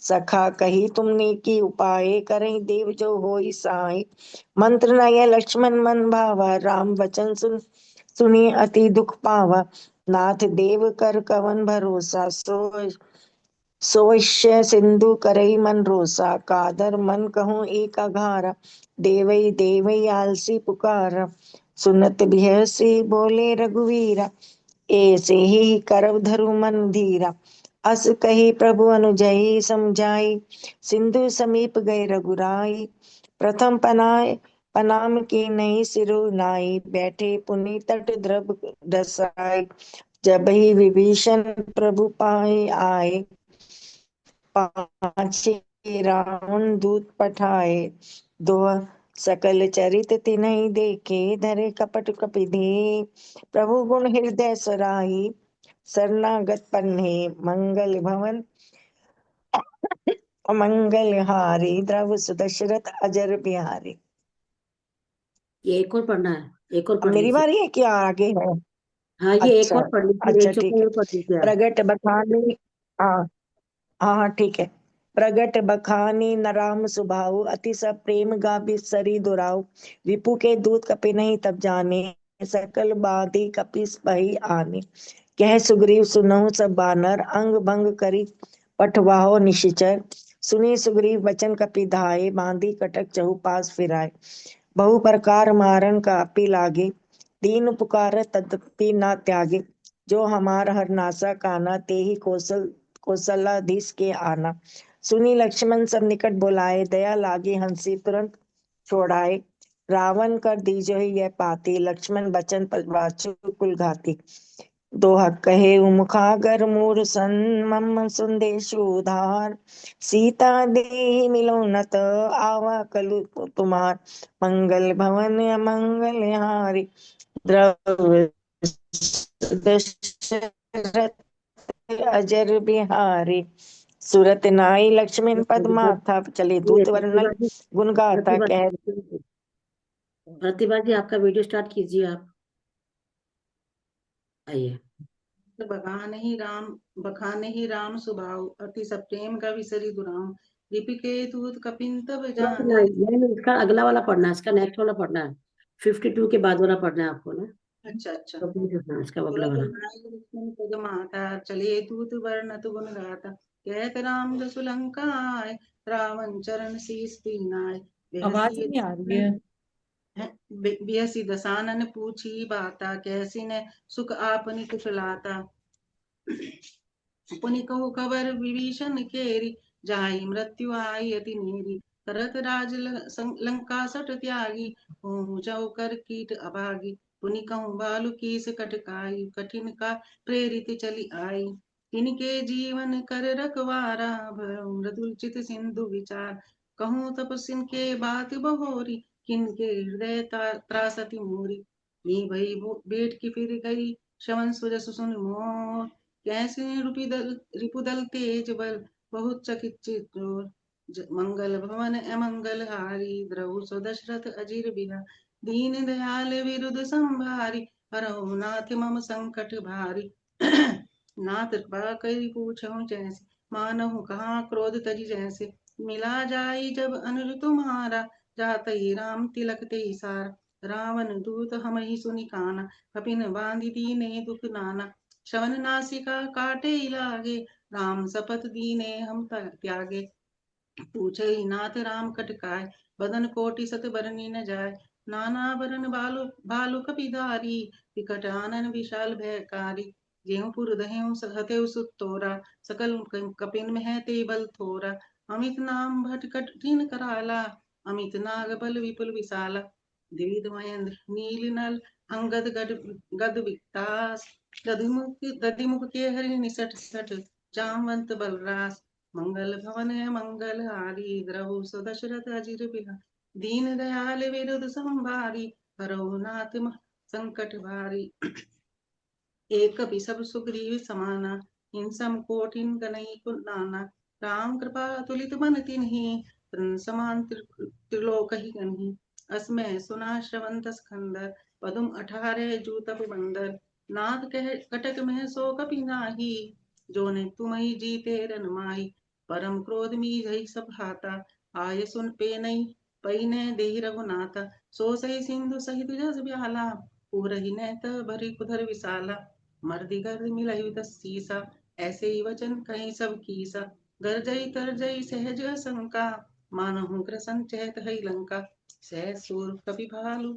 सखा कही तुमने की उपाय, करें देव जो होई साई। मंत्र नय लक्ष्मण मन भावा, राम वचन सुनी अति दुख पावा। नाथ देव कर कवन भरोसा, सोष्य सिंधु करई मन रोसा। कादर मन कहूँ एक अघारा, देवई देवई आलसी पुकारा। सुनत बिहसी बोले रघुवीरा, ऐसे ही करब धरु मन धीरा। अस कही प्रभु अनुजई, समझाई सिंधु समीप गए रघुराई। प्रथम पनाम की नहीं सिरु नाई, बैठे पुनि तट द्रव दसाई। जब ही विभीषण प्रभु पाए आए, पाछे रावण दूत पठाए। दो सकल चरित तिन्हि देखे, धरे कपट कपिधे। प्रभु गुण हृदय सराही, शरणागत पन्हे। मंगल भवन अमंगल हारी, द्रव सुदशरथ अजर बिहारी। ये एक और पढ़ना है, एक और अब पढ़ मेरी लीजिए। बारी है क्या आगे है? हाँ, ये एक अच्छा, और पढ़ लीजिए, अच्छा एक ठीक है। और पढ़ लीजिए आप। प्रगट बखानी, हाँ हाँ हाँ ठीक है। प्रगट बखानी न राम सुभाऊ, अति सब प्रेम गा बिसरी दुराऊ। रिपु के दूत कपि नहीं तब जाने, सकल बाधी कपि बही आने। कह सुग्रीव सुनहु सब बानर, अंग भंग करी पठवाहो निशिचर। सुनी सुग्रीव वचन कपि धाये, बांधी कटक चहु पास फिराए। बहु प्रकार मारन का अपी लागे, दीन पुकार तदपि ना त्यागे। जो हमार हर नासा काना, ते ही कौशलाधीश के आना। सुनी लक्ष्मण सब निकट बुलाए, दया लागे हंसी तुरंत छोड़ाए। रावण कर दीजो यह पाती, लक्ष्मण बचन वाचु कुल घाती। दोहा कहे मुखागर मूर सन, मम संदेशु उधार। सीता देहि मिलो न त, आवा कलु तुम्हार। मंगल भवन अमंगल हारी, द्रव दशरथ अजर बिहारी। सुरत नाई लक्ष्मण पद माथा, चले ये दूत वर्णन गुण गाथा कह। प्रतिभा जी, आपका वीडियो स्टार्ट कीजिए आप। आइए। बखाने ही राम सुभाऊ, अति सप्रेम का विसरी दुराऊ। लिपि के दूत कपिन तब जाने। नहीं, इसका अगला वाला पढ़ना है, इसका नेक्स्ट वाला पढ़ना है। 52 के बाद वाला पढ़ना है आपको ना। अच्छा अच्छा। तो इसका अगला तुरत वाला। नाई लक्ष्मण पद माता, चले दूत वर्णत गुण गाता। कहत राम जसु लंका आए, रावण चरण शीस दीनाय। आवाज नहीं आ रही है। बिहसी दसानन पूछी बाता, कैसी ने सुख आपनि कुछ लाता। पुनि कहु खबर विभीषण केरी, जाहि मृत्यु आई अति नेरी। करत राज लंका सट त्यागी, होम जाऊ कर कीट अभागी। पुनि कहु बालु कीस कटकाई, कठिन का प्रेरित चली आई। तिनके जीवन कर रखवारा, मृदुल चित सिंधु विचार। कहूँ तपस्विन के बात बहोरी, किनके हृदय त्रासति मोरी। ये भई बेट की फिर गई, श्रवण सुजस सुन मोर। कैसे रिपुदल तेज बल, बहुत चकित चित्तोर। मंगल भवन अमंगल हारी, द्रव दशरथ अजीर बिहा। दीन दयाल विरुद्ध संभारी, हरहु नाथ मम संकट भारी। नाथ कृपा करी पूछऊं जैसे, मानहु कहाँ क्रोध तजी जैसे। मिला जाई जब अनुज तुम्हारा, जात ही राम तिलक ते सार। रावण दूत हम ही सुनि काना, कपिन बांधि दीने दुख नाना। श्रवण नासिका काटे लागे, राम सपथ दीने हम त्यागे। पूछे नाथ राम कटकाय, बदन कोटि सत बरनी न जाय। नाना बरन बालु कपिधारी, विकट आनन विशाल भयकारी। जेहू पुर दहेहू हतेहु सुत तोरा, सकल कपिन में ते बल थोरा। अमित नाम भट कठिन कराला, अमित नाग बल विपुल विशाला। द्विविध महेंद्र नील नल, अंगद गद विकास। दधिमुख के हरि निसट सठ, जामवंत बलरास। मंगल भवन मंगल हारी द्रव सुदशरथ अजिर बिहारी दीन दयाल विरुद्ध संभारी हरौ नाथ संकट भारी एक सब सुग्रीव समाना हिंसम कोटिन गनई नाना राम कृपा तुलित बन तिन्हि समान त्रिलोक ही गन्हि अस्मै सुना श्रवंत स्कंदर पदुम 18 जूतप बंदर नाथ कह कटक में सो कपि नाही जो ने तुम्हि जीते रन माही परम क्रोध मी जई सब हाता आय सुन पे नहीं पईने देहि रघुनाथा सो सही सिंधु सहित जस ब्याला पूरहि नेत भरी कुधर विशाला मर्दी गर्द मिलयु दस सीसा ऐसे ही वचन कहीं सब कीसा कर जई सहज शंका मानहु ग्रसन चहत है लंका सहज सूर कपि भालु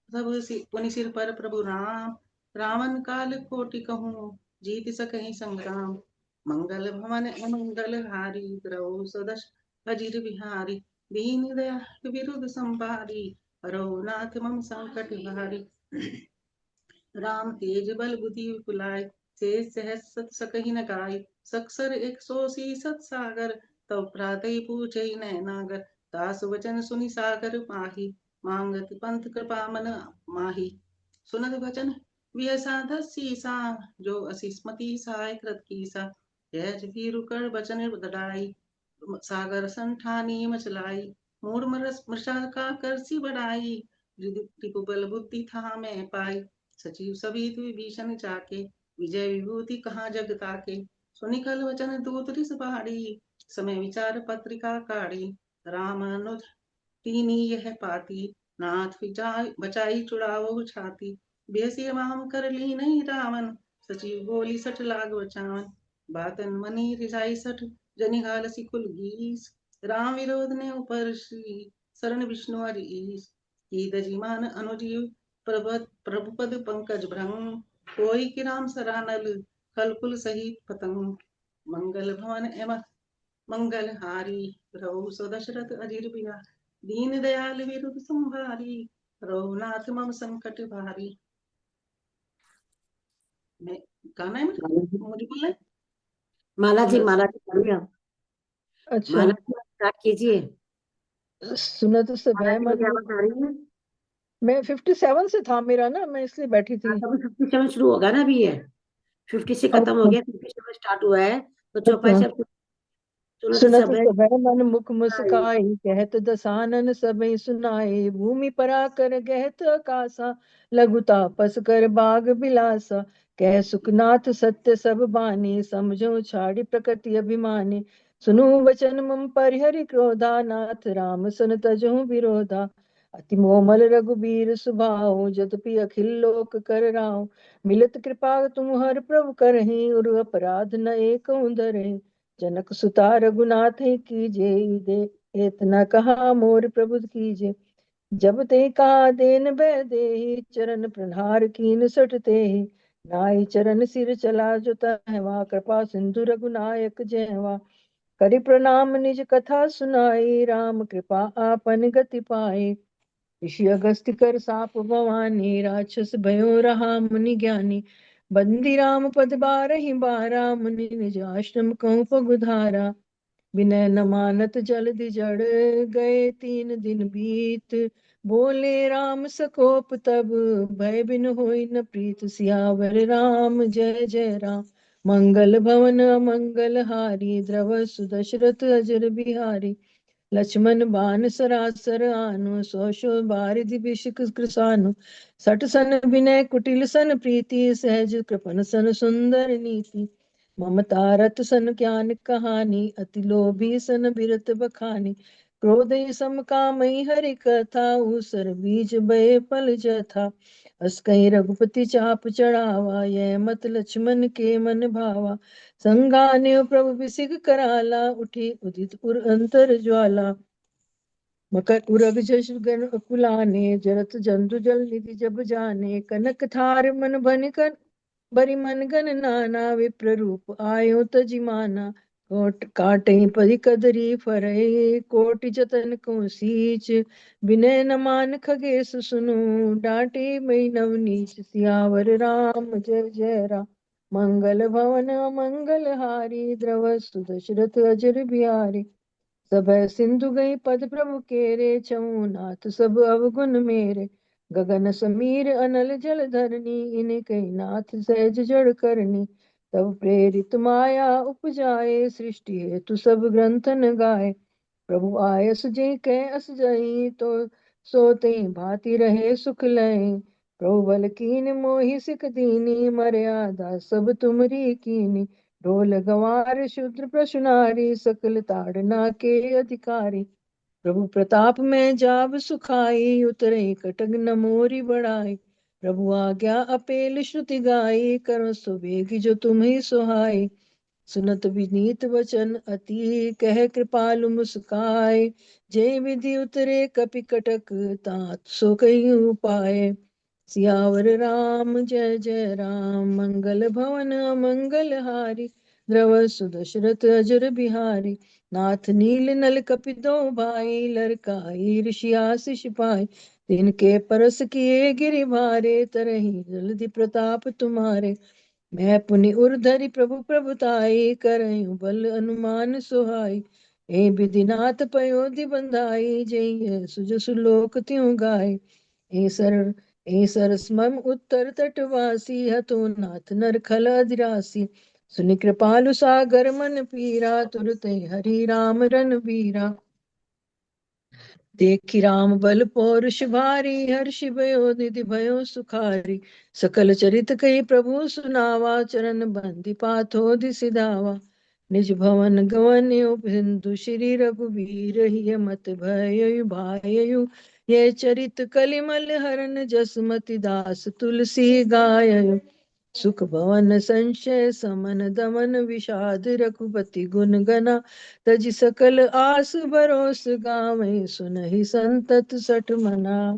सब पुनि सिर पर प्रभु राम रावण काल कोटि कहूँ जीत सकहि संग्राम मंगल भवन अमंगल हारी द्रव सदश अजिर बिहारी दीन दयाल विरुद्ध संभारी हरौ नाथ मम संकट भारी राम तेज बल बुद्धि विपुलाई शेष सहस सत सकहि न गाय सक्सर 180 सत सागर तब प्रातः पूछे नैनागर दास वचन सुनि सागर माही मांगत पंथ कृपा मन माही सुनत वचन व्यसा सीसा जो असिस्मति सहाय कृत कीसा जय वीरु कर वचन दड़ाई सागर संठानी मचलाई मूड मृषा का करसी बढ़ाई रिपुबल बुद्धि था मैं पाई सचिव सभी विभीषण चाके विजय विभूति कहाँ जग ताके सुनि कल वचन दूत रिस पहाड़ी समय विचार पत्रिका काढ़ी राम अनुज तीनी यह पाती नाथ बचाई चुड़ावो छाती बेसी माम कर ली नहीं रावण सचिव बोली सठ लाग बचावन बातन मनी रिझाई सठ जनिहाल सिकुल गीस राम विरोध ने ऊपर श्री शरण विष्णु हरीश की दजिमान अनुजीव प्रभुपद पंकज भ्रंग कोई कि राम सरानल खलकुल सहित पतंग मंगल भवन एवं मंगल हारी रघु दशरथ अजिर बिया दीन दयाल विरुद्ध संभारी रघुनाथ मम संकट भारी मैं गाना है मुझे बोलना है माला जी पढ़िए आप। अच्छा माला जी स्टार्ट कीजिए। सुनत सब माला है जी मन मुझे आवाज आ रही है? मैं 57 से था मेरा ना, मैं इसलिए बैठी थी। अभी 57 शुरू होगा ना, अभी है 50 से खत्म हो गया, 57 स्टार्ट हुआ है, तो चौपाई अच्छा से सुनत सुनत सब है। सब मन मुख मुस्काई कहत दसानन सबई सुनाए भूमि परा कर गहत आकाशा लघु तापस कर बाग बिलासा कह सुखनाथ सत्य सब बानी समझो छाड़ी प्रकृति अभिमानी सुनु वचन मम परिहरि क्रोधा नाथ राम सुन तजहु विरोधा अति मोमल रघुबीर सुभाओ जदपि अखिल लोक कर राव मिलत कृपा तुम हर प्रभु करहि और अपराध न एक धरहि जनक सुता रघुनाथ की जय दे इतना कहा मोर प्रभु कीजे जब ते कहा देन बै दे चरण प्रहार कीन सटते नाई चरण सिर चला जो तहवा कृपा सिंधु रघुनायक जयवा करि प्रणाम निज कथा सुनाई राम कृपा आपन गति पाए ऋषि अगस्त्य कर साप भवानी राक्षस भयो रहा मुनि ज्ञानी बंदी राम पद बारहि बारा मुनि निज आश्रम कहूँ पगुधारा विनय न मानत जल्दि जड़ गए 3 दिन बीत बोले राम सकोप तब भय बिन होई न प्रीत सियावर राम जय जय राम मंगल भवन मंगल हारी द्रव सुदशरथ अजर बिहारी लक्ष्मण बान सरासर आनु सौशो बारिधि विशिख कृसानु सठ सन विनय कुटिल सन प्रीति सहज कृपन सन सुंदर नीति ममता रत सन ज्ञान कहानी अति लोभी सन बिरत बखानी क्रोध सम कामई हरि कथा उसर बीज बय फल जथा अस कहीं रघुपति चाप चढ़ावा यह मत लक्ष्मण के मन भावा संगाने प्रभु विसिख कराला उठी उदित उर अंतर ज्वाला मकर उरग जश गण कुलाने जरत जंतु जल निधि जब जाने कनक थार मन बन कर बरि मन गन नाना विप्र रूप आयो तजिमाना कोट काटे परि कदरी फरई कोटि जतन को सींच विनय न मान खगेश सुनु डांटे मई नवनीच सियावर राम जय जय राम मंगल भवन मंगल हारी द्रव सुदशरथ अजर बिहारी सब सिंधु गई पद प्रभु केरे छऊ नाथ सब अवगुण मेरे गगन समीर अनल जल धरनी इन कई नाथ सहज जड़ करनी तब प्रेरित माया उपजाए सृष्टि हेतु सब ग्रंथन गाए प्रभु आयस जे कै अस जई तो सोते भांति रहे सुख लय प्रभु बल कीन मोहि सिख दीनी मर्यादा सब तुमरी कीनी ढोल गंवार शूद्र प्रशुनारी सकल ताड़ना के अधिकारी प्रभु प्रताप में जाब सुखाई उतरे कटक न मोरी बढ़ाई प्रभु आज्ञा अपेल श्रुति गाई करो सुबेग जो तुम्हें सुहाई सुनत विनीत वचन अति कह कृपालु मुस्काए जय विधि उतरे कपि कटक तात सो कही उपाय सियावर राम जय जय राम मंगल भवन मंगल हारी द्रव सुदशरथ अजर बिहारी नाथ नील नल कपि दो भाई लड़काई ऋषियास सिपाही तिनके परस किए गिरि भारे तरही जल्दी प्रताप तुम्हारे मैं पुनि उर्धरि प्रभु प्रभुताई करयूं बल अनुमान सुहाई ए विधिनाथ पयोधि बंधाई जय सुजसु लोक त्यों गाय ए सरस मम उत्तर तटवासी हतो नाथ नर खल अधिरासी सुनि कृपालु सागर मन पीरा तुरते हरि राम रन देखी राम बल पौरुष भारी हर्ष भयो निधि भयो सुखारी सकल चरित कही प्रभु सुनावा चरण बंदी पाथो सिधावा निज भवन गवन्यो बिंदु श्री रघुवीर हिय मत भयउ भायउ ये चरित कलिमल हरन जसमति दास तुलसी गायउ सुख भवन संशय समन दमन विषाद रघुपति गुण गना तज सकल आस भरोस गावे सुनहि संतत सठ मना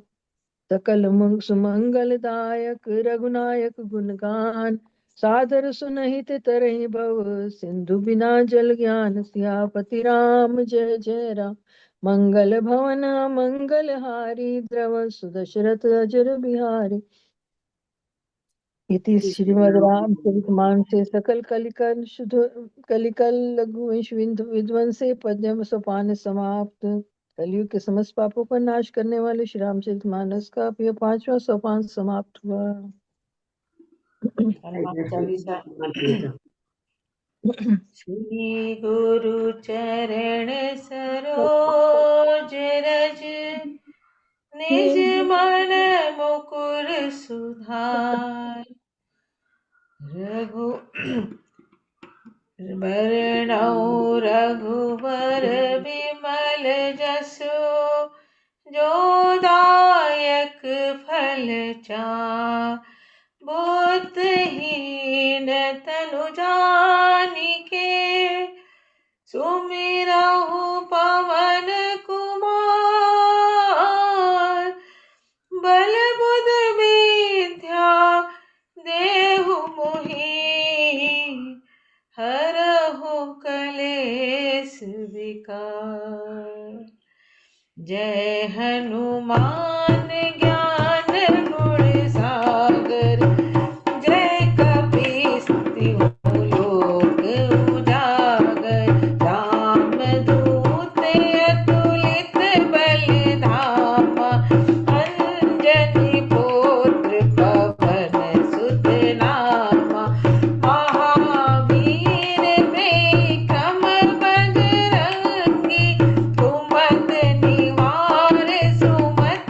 सकल सुमंगल दायक रघुनायक गुणगान सादर सुनहित तरहि भव सिंधु बिना जल ज्ञान सियापति राम जय जय राम मंगल भवन मंगल हारी द्रव सुदशरथ अजर बिहारी इति श्रीमद् रामचरितमानसे सकल कलिकल शुद्ध कलिकल लघु विध्वंसे पद्म सोपान समाप्त। कलयुग के समस्त पापों पर नाश करने वाले श्री रामचरितमानस का यह 5वां सोपान समाप्त हुआ। हनुमान चालीसा। श्री गुरु चरण सरोज रज निज मन मुकुर सुधार रघु बरनउँ रघुबर विमल जसु जो दायक फल चार बुद्धिहीन तनु जानिके सुमिरहु पवन कुमार बल बुध विद्या देहु मोहि हरहु कलेस विकार। जय हनुमान ज्ञान गुण सागर जय कपीस तिहु लोक उजागर राम दूत अतुलित बल धामा अंजनी पुत्र पवन सुत नामा महावीर विक्रम बजरंगी सुमत निवार सुमत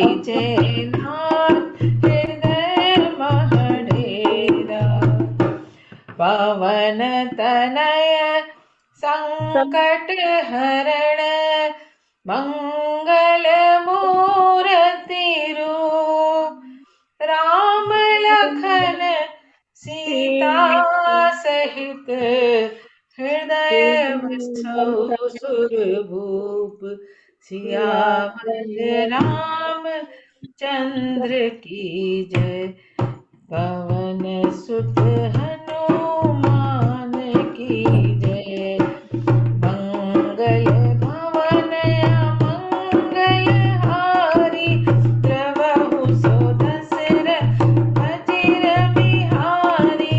कीजे नाथ हृदय महडेरा। पवन तनय संकट हरण मंगल मूर्ति रूप। राम लखन सीता सहित हृदय बसहु सुरभूप। सियावर राम चंद्र की जय। पवन सुत हनुमान की जय। मंगल भवन अमंगल हारी। द्रवहु सो दशरथ अजिर बिहारी।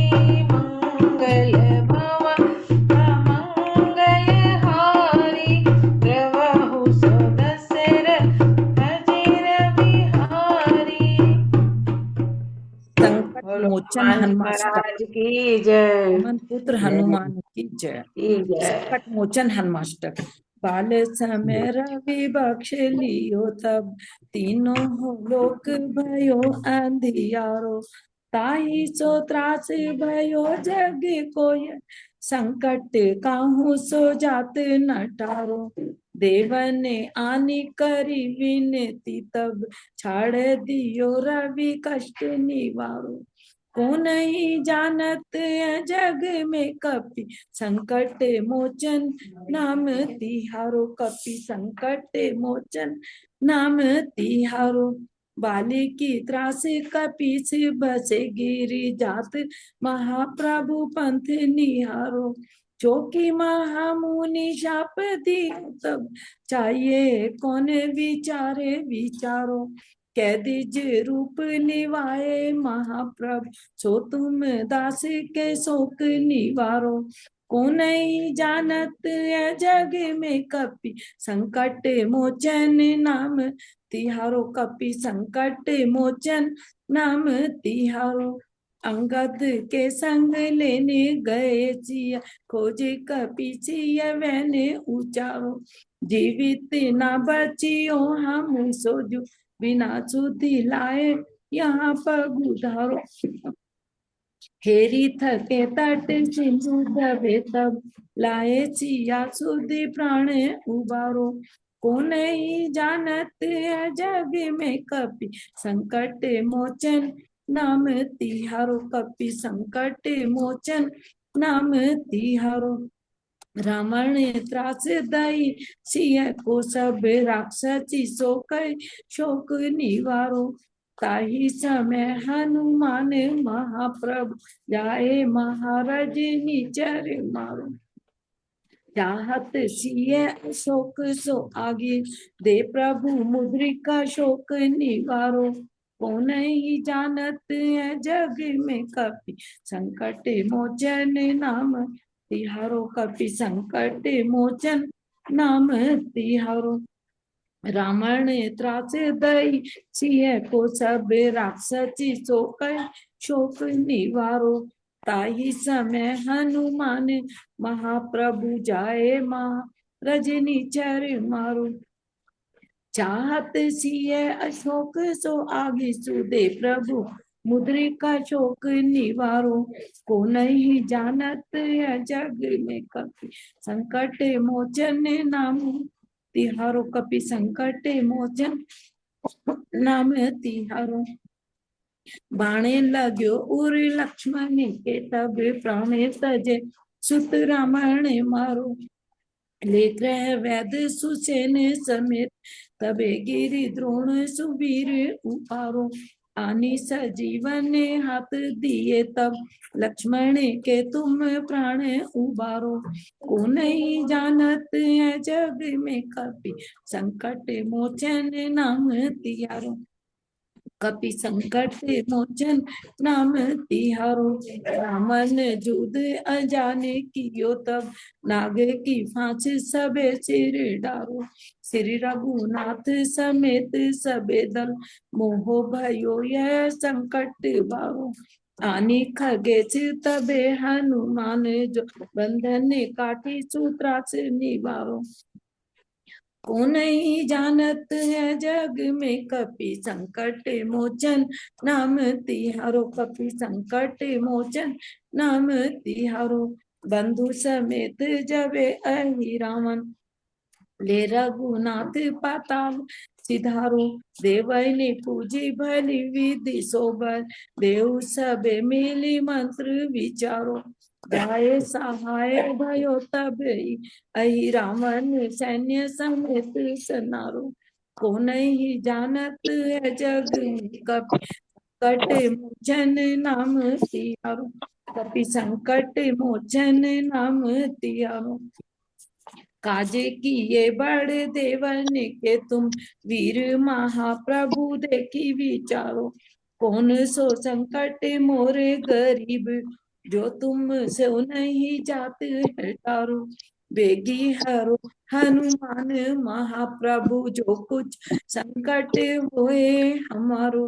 मंगल भवन अमंगल हारी। द्रवहु सो दशरथ अजिर बिहारी। संकट बोलो मोचन हनुमान हनुमाष्टक। महाराज की जय। पवन पुत्र हनुमान की जय। की जय। संकट मोचन हनुमाष्टक। बाल समय रवि बक्ष लियो तब। तीनों हो लोक भयो अंधियारो। ताहि सो त्रास भयो जग कोय। संकट काहू सो जात न टारो। देवन आनी करी विनती तब। छाड़ दियो रवि कष्ट निवारो। को नहीं जानत है जग में कपि। संकट मोचन नाम तिहारो। कपि संकट मोचन नाम तिहारो। बाली की त्रास कपीस बसे गिरी जात। महाप्रभु पंथ निहारो। चौकी महामुनि शाप दियो तब। चाहिए कौन विचारे विचारो। कह दीज रूप निभाए महाप्रभु। सो तुम दास के शोक निवारो। को नहीं जानत है जग में कपि। संकट मोचन नाम तिहारो। कपि संकट मोचन नाम तिहारो। अंगद के संग लेने गए सिया। खोजे कपि सिया वैने उचारो। जीवित न बचियो हम सोजो। बिना सुधि लाए यहाँ पर गुधारो। हेरी थके तट सिंधु दबे तब। लाए सिया सुधि प्राण उबारो। को नहीं जानत है जग में कपि। संकट मोचन नाम तिहारो। कपि संकट मोचन नाम तिहारो। रावण त्रास दई सिय को सब। राक्षसी सो कई शोक निवारो। ताहि समय हनुमान महाप्रभु। जाए महाराज निचर मारो। चाहत सिय अशोक सो आगे। दे प्रभु मुद्रिका शोक निवारो। को नहीं जानत है जग में कपि। संकट मोचन नाम तिहारो। कपि संकट मोचन नाम तिहारो। रावण त्रास दई सिय को सब। राक्षसी सो कई शोक निवारो। ताहि समय हनुमान महाप्रभु। जाए महाराज निचर मारो। चाहत सिय अशोक सो आगे। सुदे प्रभु मुद्रिका शोक निवारो। को नहीं जानत है जग में कपि। संकट मोचन नाम तिहारो। कपि संकट मोचन नाम तिहारो। बाणे लाग्यो उर लक्ष्मण के तब। प्राणे तजे सुत रावण मारो। लेख वैद सुसेन समेत। तबे गिरि द्रोण सुबीर उपारो। आनी सजीवन हाथ दिए तब। लक्ष्मण के तुम प्राण उबारो। को नहीं जानत है जग में कपि। संकट मोचन नाम तिहारो। कपि संकट मोचन नाम तिहारो। रामन जुद अजाने कियो तब। नाग की फांस सबे सिर डारो। श्री रघुनाथ समेत सबे दल। मोह भयो यह संकट बारो। आनी खगेश तबे हनुमान जो। बंधन काटी सूत्रास निवारो। को नहीं जानत है जग में कपि संकट मोचन नाम तिहारो। कपि संकट मोचन नाम तिहारो। बंधु समेत जबे अहि रावण ले रघुनाथ पाताल सिधारो। देवैनी पूजी भली विधि सोबर देव सबे मिली मंत्र विचारो। जाए सहाय भयो तब अहि रावण सैन्य समेत सनारो। को नहीं जानत है जग कपि संकट मोचन नाम तिहारो। कपि संकट मोचन नाम तिहारो। काजे किए बड़े देवन के तुम वीर महाप्रभु देखी विचारो। कौन सो संकट मोरे गरीब जो तुम से नहीं जाते है तारो। बेगी हरो हनुमान महाप्रभु जो कुछ संकट होए हमारो।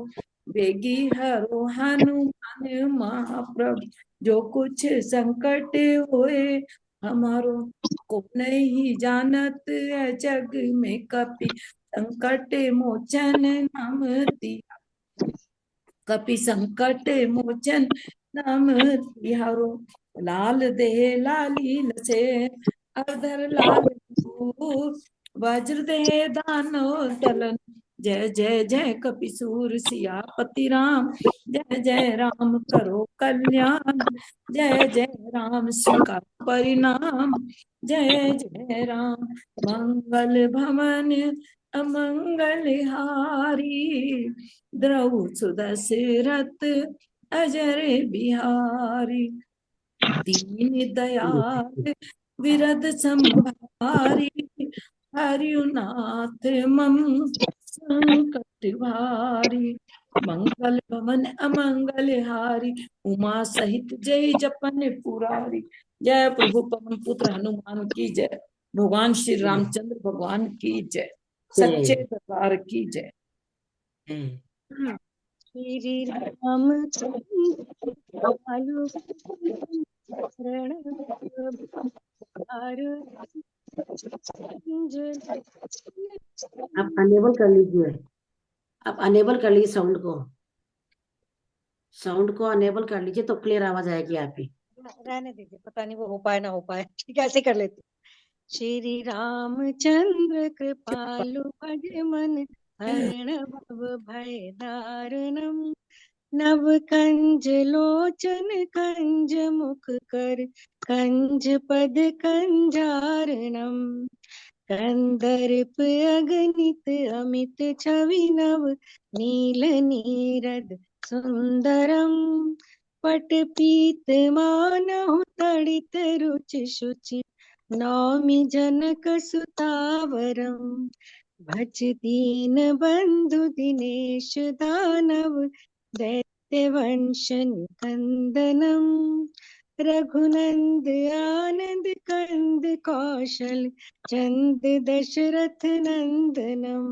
बेगी हरो हनुमान महाप्रभु जो कुछ संकट होए हमारो। को नहीं जानत है जग में कपि संकट मोचन नाम तिहारो। कपि संकट मोचन नाम तिहारो। लाल दे लाली लसे अधर लाल वज्र दे दानो दलन। जय जय जय कपिसूर सियापति राम। जय जय राम करो कल्याण। जय जय राम स्वीकार परिणाम। जय जय राम मंगल भवन अमंगल हारी। द्रौ सुदशरथ अजर बिहारी। दीन दयाल विरद संभारी। हरिनाथ मम संकट भारी। मंगल भवन अमंगल हारी। उमा सहित जय जपन पुरारी। जय प्रभु पवन पुत्र हनुमान की जय। भगवान श्री रामचंद्र भगवान की जय। सच्चे दरबार की जय। श्री रामचंद्र पालु शरण आप अनेबल कर लीजिए। आप अनेबल कर लीजिए साउंड को। साउंड को अनेबल कर लीजिए तो क्लियर आवाज आएगी आपकी। रहने दीजिए, पता नहीं वो हो पाए ना हो पाए। ठीक है, ऐसे कर लेते। श्री रामचंद्र कृपालु भज मन हरण भव भय दारुणम। नव कंज लोचन कंज मुख कर कंज पद कंजारणम। कंदर्प अगणित अमित छवि नव नील नीरद सुंदरम। पट पीत मानहु तड़ित रुचि शुचि नौमि जनक सुतावरम। भज दीन बंधु दिनेश दानव दैत्य वंश निकंदनम। रघुनंद आनंद कंद कौशल चंद दशरथ नंदनम।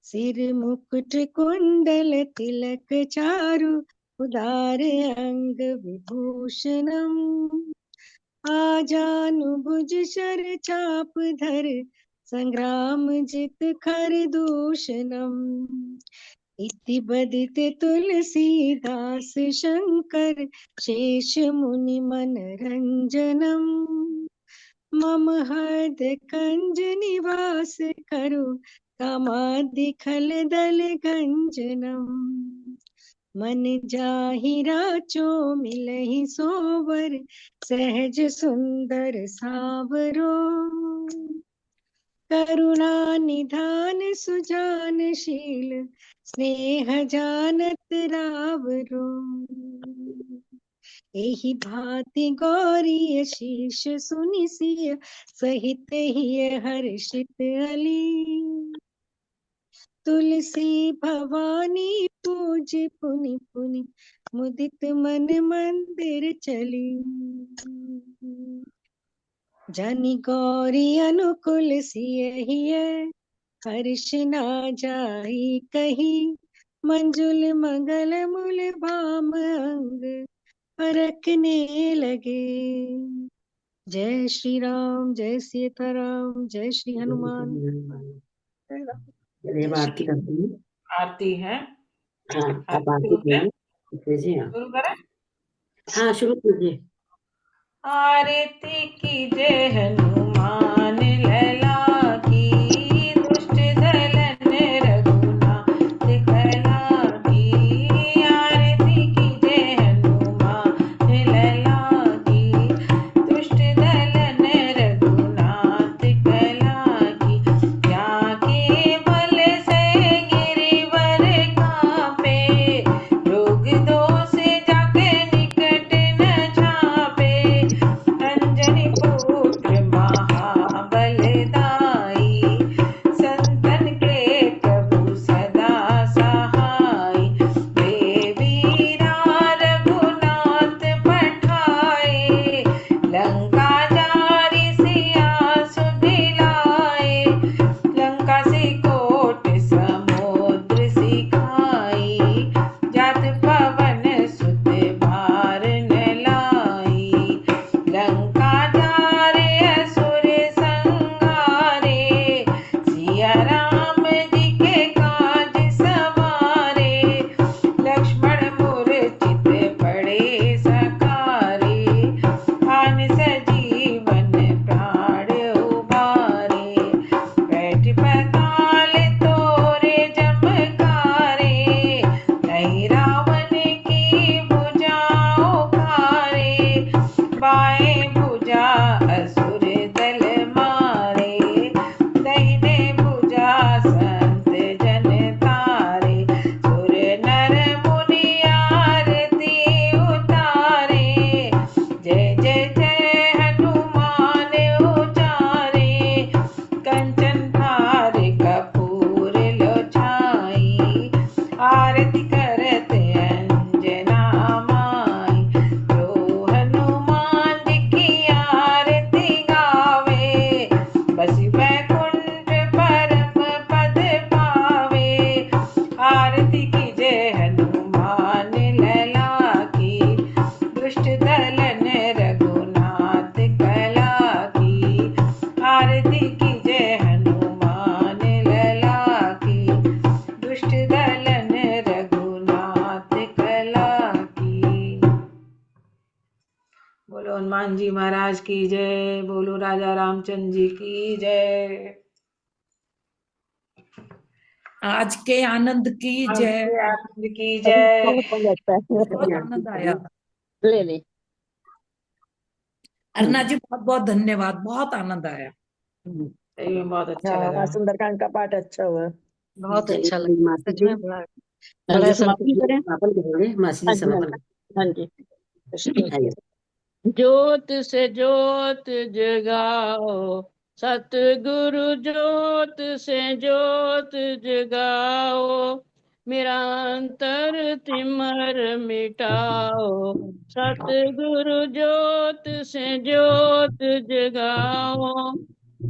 सिर मुकुट कुंडल तिलक चारु उदार अंग विभूषणम। आजानुभुज शर चाप धर संग्राम जित खर दूषणम। इति बदित तुलसीदास शंकर शेष मुनि मन रंजनम। मम हृदय कंज निवास करु कामादि खल दल गंजनम। मन जाहि राचो मिलहि सोवर सहज सुंदर सावरो। करुणा निधान सुजानशील स्नेह जानत रावरो। एहि भांति गौरी शीश सुनि सिय सहित हिय हर्षित अली। तुलसी भवानी पूज पुनि पुनि मुदित मन मंदिर चली। जनि गौरी अनुकूल सिय हिय हर्ष ना जाई कही। मंजुल मंगल मूल भाम अंग परखने लगे। जय श्री राम, जय सीताराम, जय श्री हनुमान। चलिए अब आरती करते हैं। आरती है। हाँ आप आरती आरती शुरू करें? कीजिए। हाँ शुरू करें। हाँ शुरू कीजिए। आरती कीजय हनुमान लला की, दुष्ट दलन रघुनाथ कला की। आरती कीजय हनुमान लला की, दुष्ट दलन रघुनाथ कला की। जाके बल से गिरिवर कापे, रोग दोष जाके निकट न छापे। अंजनी पुत्र महाबलदाई, संतन के प्रभु सदा सहाय। देवीरा रघुनाथ पठाए, लंका जारि सिया सुधिलाए। लंका से कोट समुद्र सिखाई, जात पवन सुत भार न लाई। लंका जारे असुर संहारे, सिया राम जी के काज सवारे। लक्ष्मण मूर्छित पड़े सकारे, आन सजीवन प्राण उबारे। बैठ पाताल तोरे जमकारे, नहीं रावण की भुजाओ खारे। बाएं भुजा असुर दल मारे, दाहिने भुजा संत जन तारे। सुर नर मुनि आरती उतारे, जय जय जय हनुमान उचारे। कंचन थार कपूर लो छाई, आरती करत अंजना माई। जो हनुमान जी की आरती गावे, बसी बैकुंठ परम पद पावे। आरती कीजय हनुमान लला की, दुष्ट दलन रघुनाथ कला की। आरती कीजय हनुमान लला की, दुष्ट दलन रघुनाथ कला की। बोलो हनुमान जी महाराज की जय, बोलो राजा रामचंद्र जी की जय। आज के आनंद की जय। आपके आनंद की जय। बहुत आनंद आया। ले ले। अरुणा जी बहुत बहुत धन्यवाद, बहुत आनंद आया। सही में बहुत अच्छा लगा। हाँ सुंदरकांड का पाठ अच्छा हुआ। बहुत चलिए, अच्छा लगा, मासी सच जी में बड़ा मासी बड़ा जी समापन करें। समापन करेंगे। मासी जी हाँ जी समापन हाँ जी। आइए। ज्योत से ज्योत जगाओ, सतगुरु ज्योत से ज्योत जगाओ। मेरा अंतर तिमर मिटाओ, सतगुरु ज्योत से ज्योत जगाओ।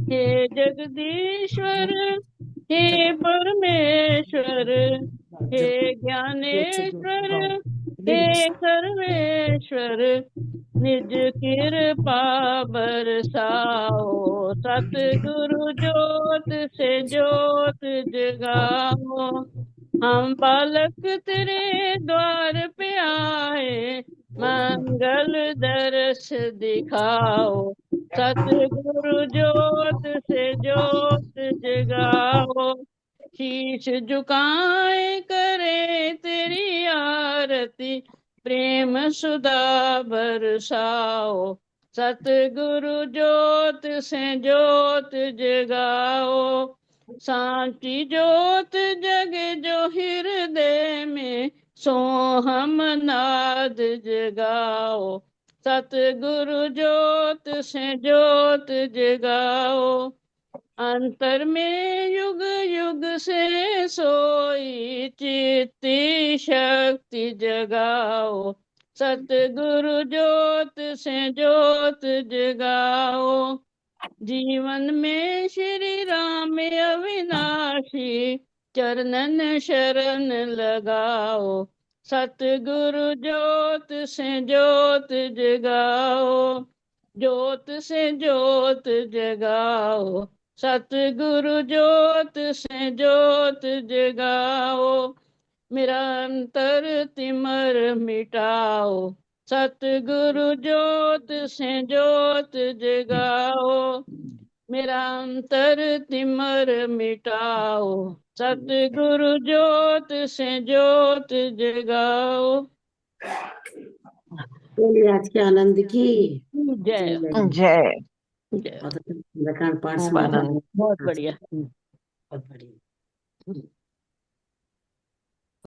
हे जगदीश्वर, हे परमेश्वर, हे ज्ञानेश्वर, हे सर्वेश्वर। निज कृपा बरसाओ, सतगुरु ज्योत से ज्योत जगाओ। हम बालक तेरे द्वार पे आए, मंगल दर्श दिखाओ। सतगुरु ज्योत से ज्योत जगाओ। शीश झुकाए करे तेरी आरती, प्रेम सुधा बरसाओ। सतगुरु ज्योत से ज्योत जगाओ। सांची ज्योत जगे जो हृदय में, सो हम नाद जगाओ। सतगुरु ज्योत से ज्योत जगाओ। अंतर में युग युग से सोई, चित्ती शक्ति जगाओ। सतगुरु ज्योत से ज्योत जगाओ। जीवन में श्री राम अविनाशी, चरणन शरण लगाओ। सतगुरु ज्योत से ज्योत जगाओ। ज्योत से ज्योत जगाओ, सतगुरु ज्योत से ज्योत जगाओ, मेरा अंतर तिमर मिटाओ, सतगुरु ज्योत से ज्योत जगाओ, मेरा अंतर तिमर मिटाओ, सतगुरु ज्योत से ज्योत जगाओ। बोलिए आज के आनंद की जय जय। जय। बहुत अच्छा सुंदरकांड पाठ खूब सुना था। आनंद। बहुत बढ़िया। बहुत बढ़िया।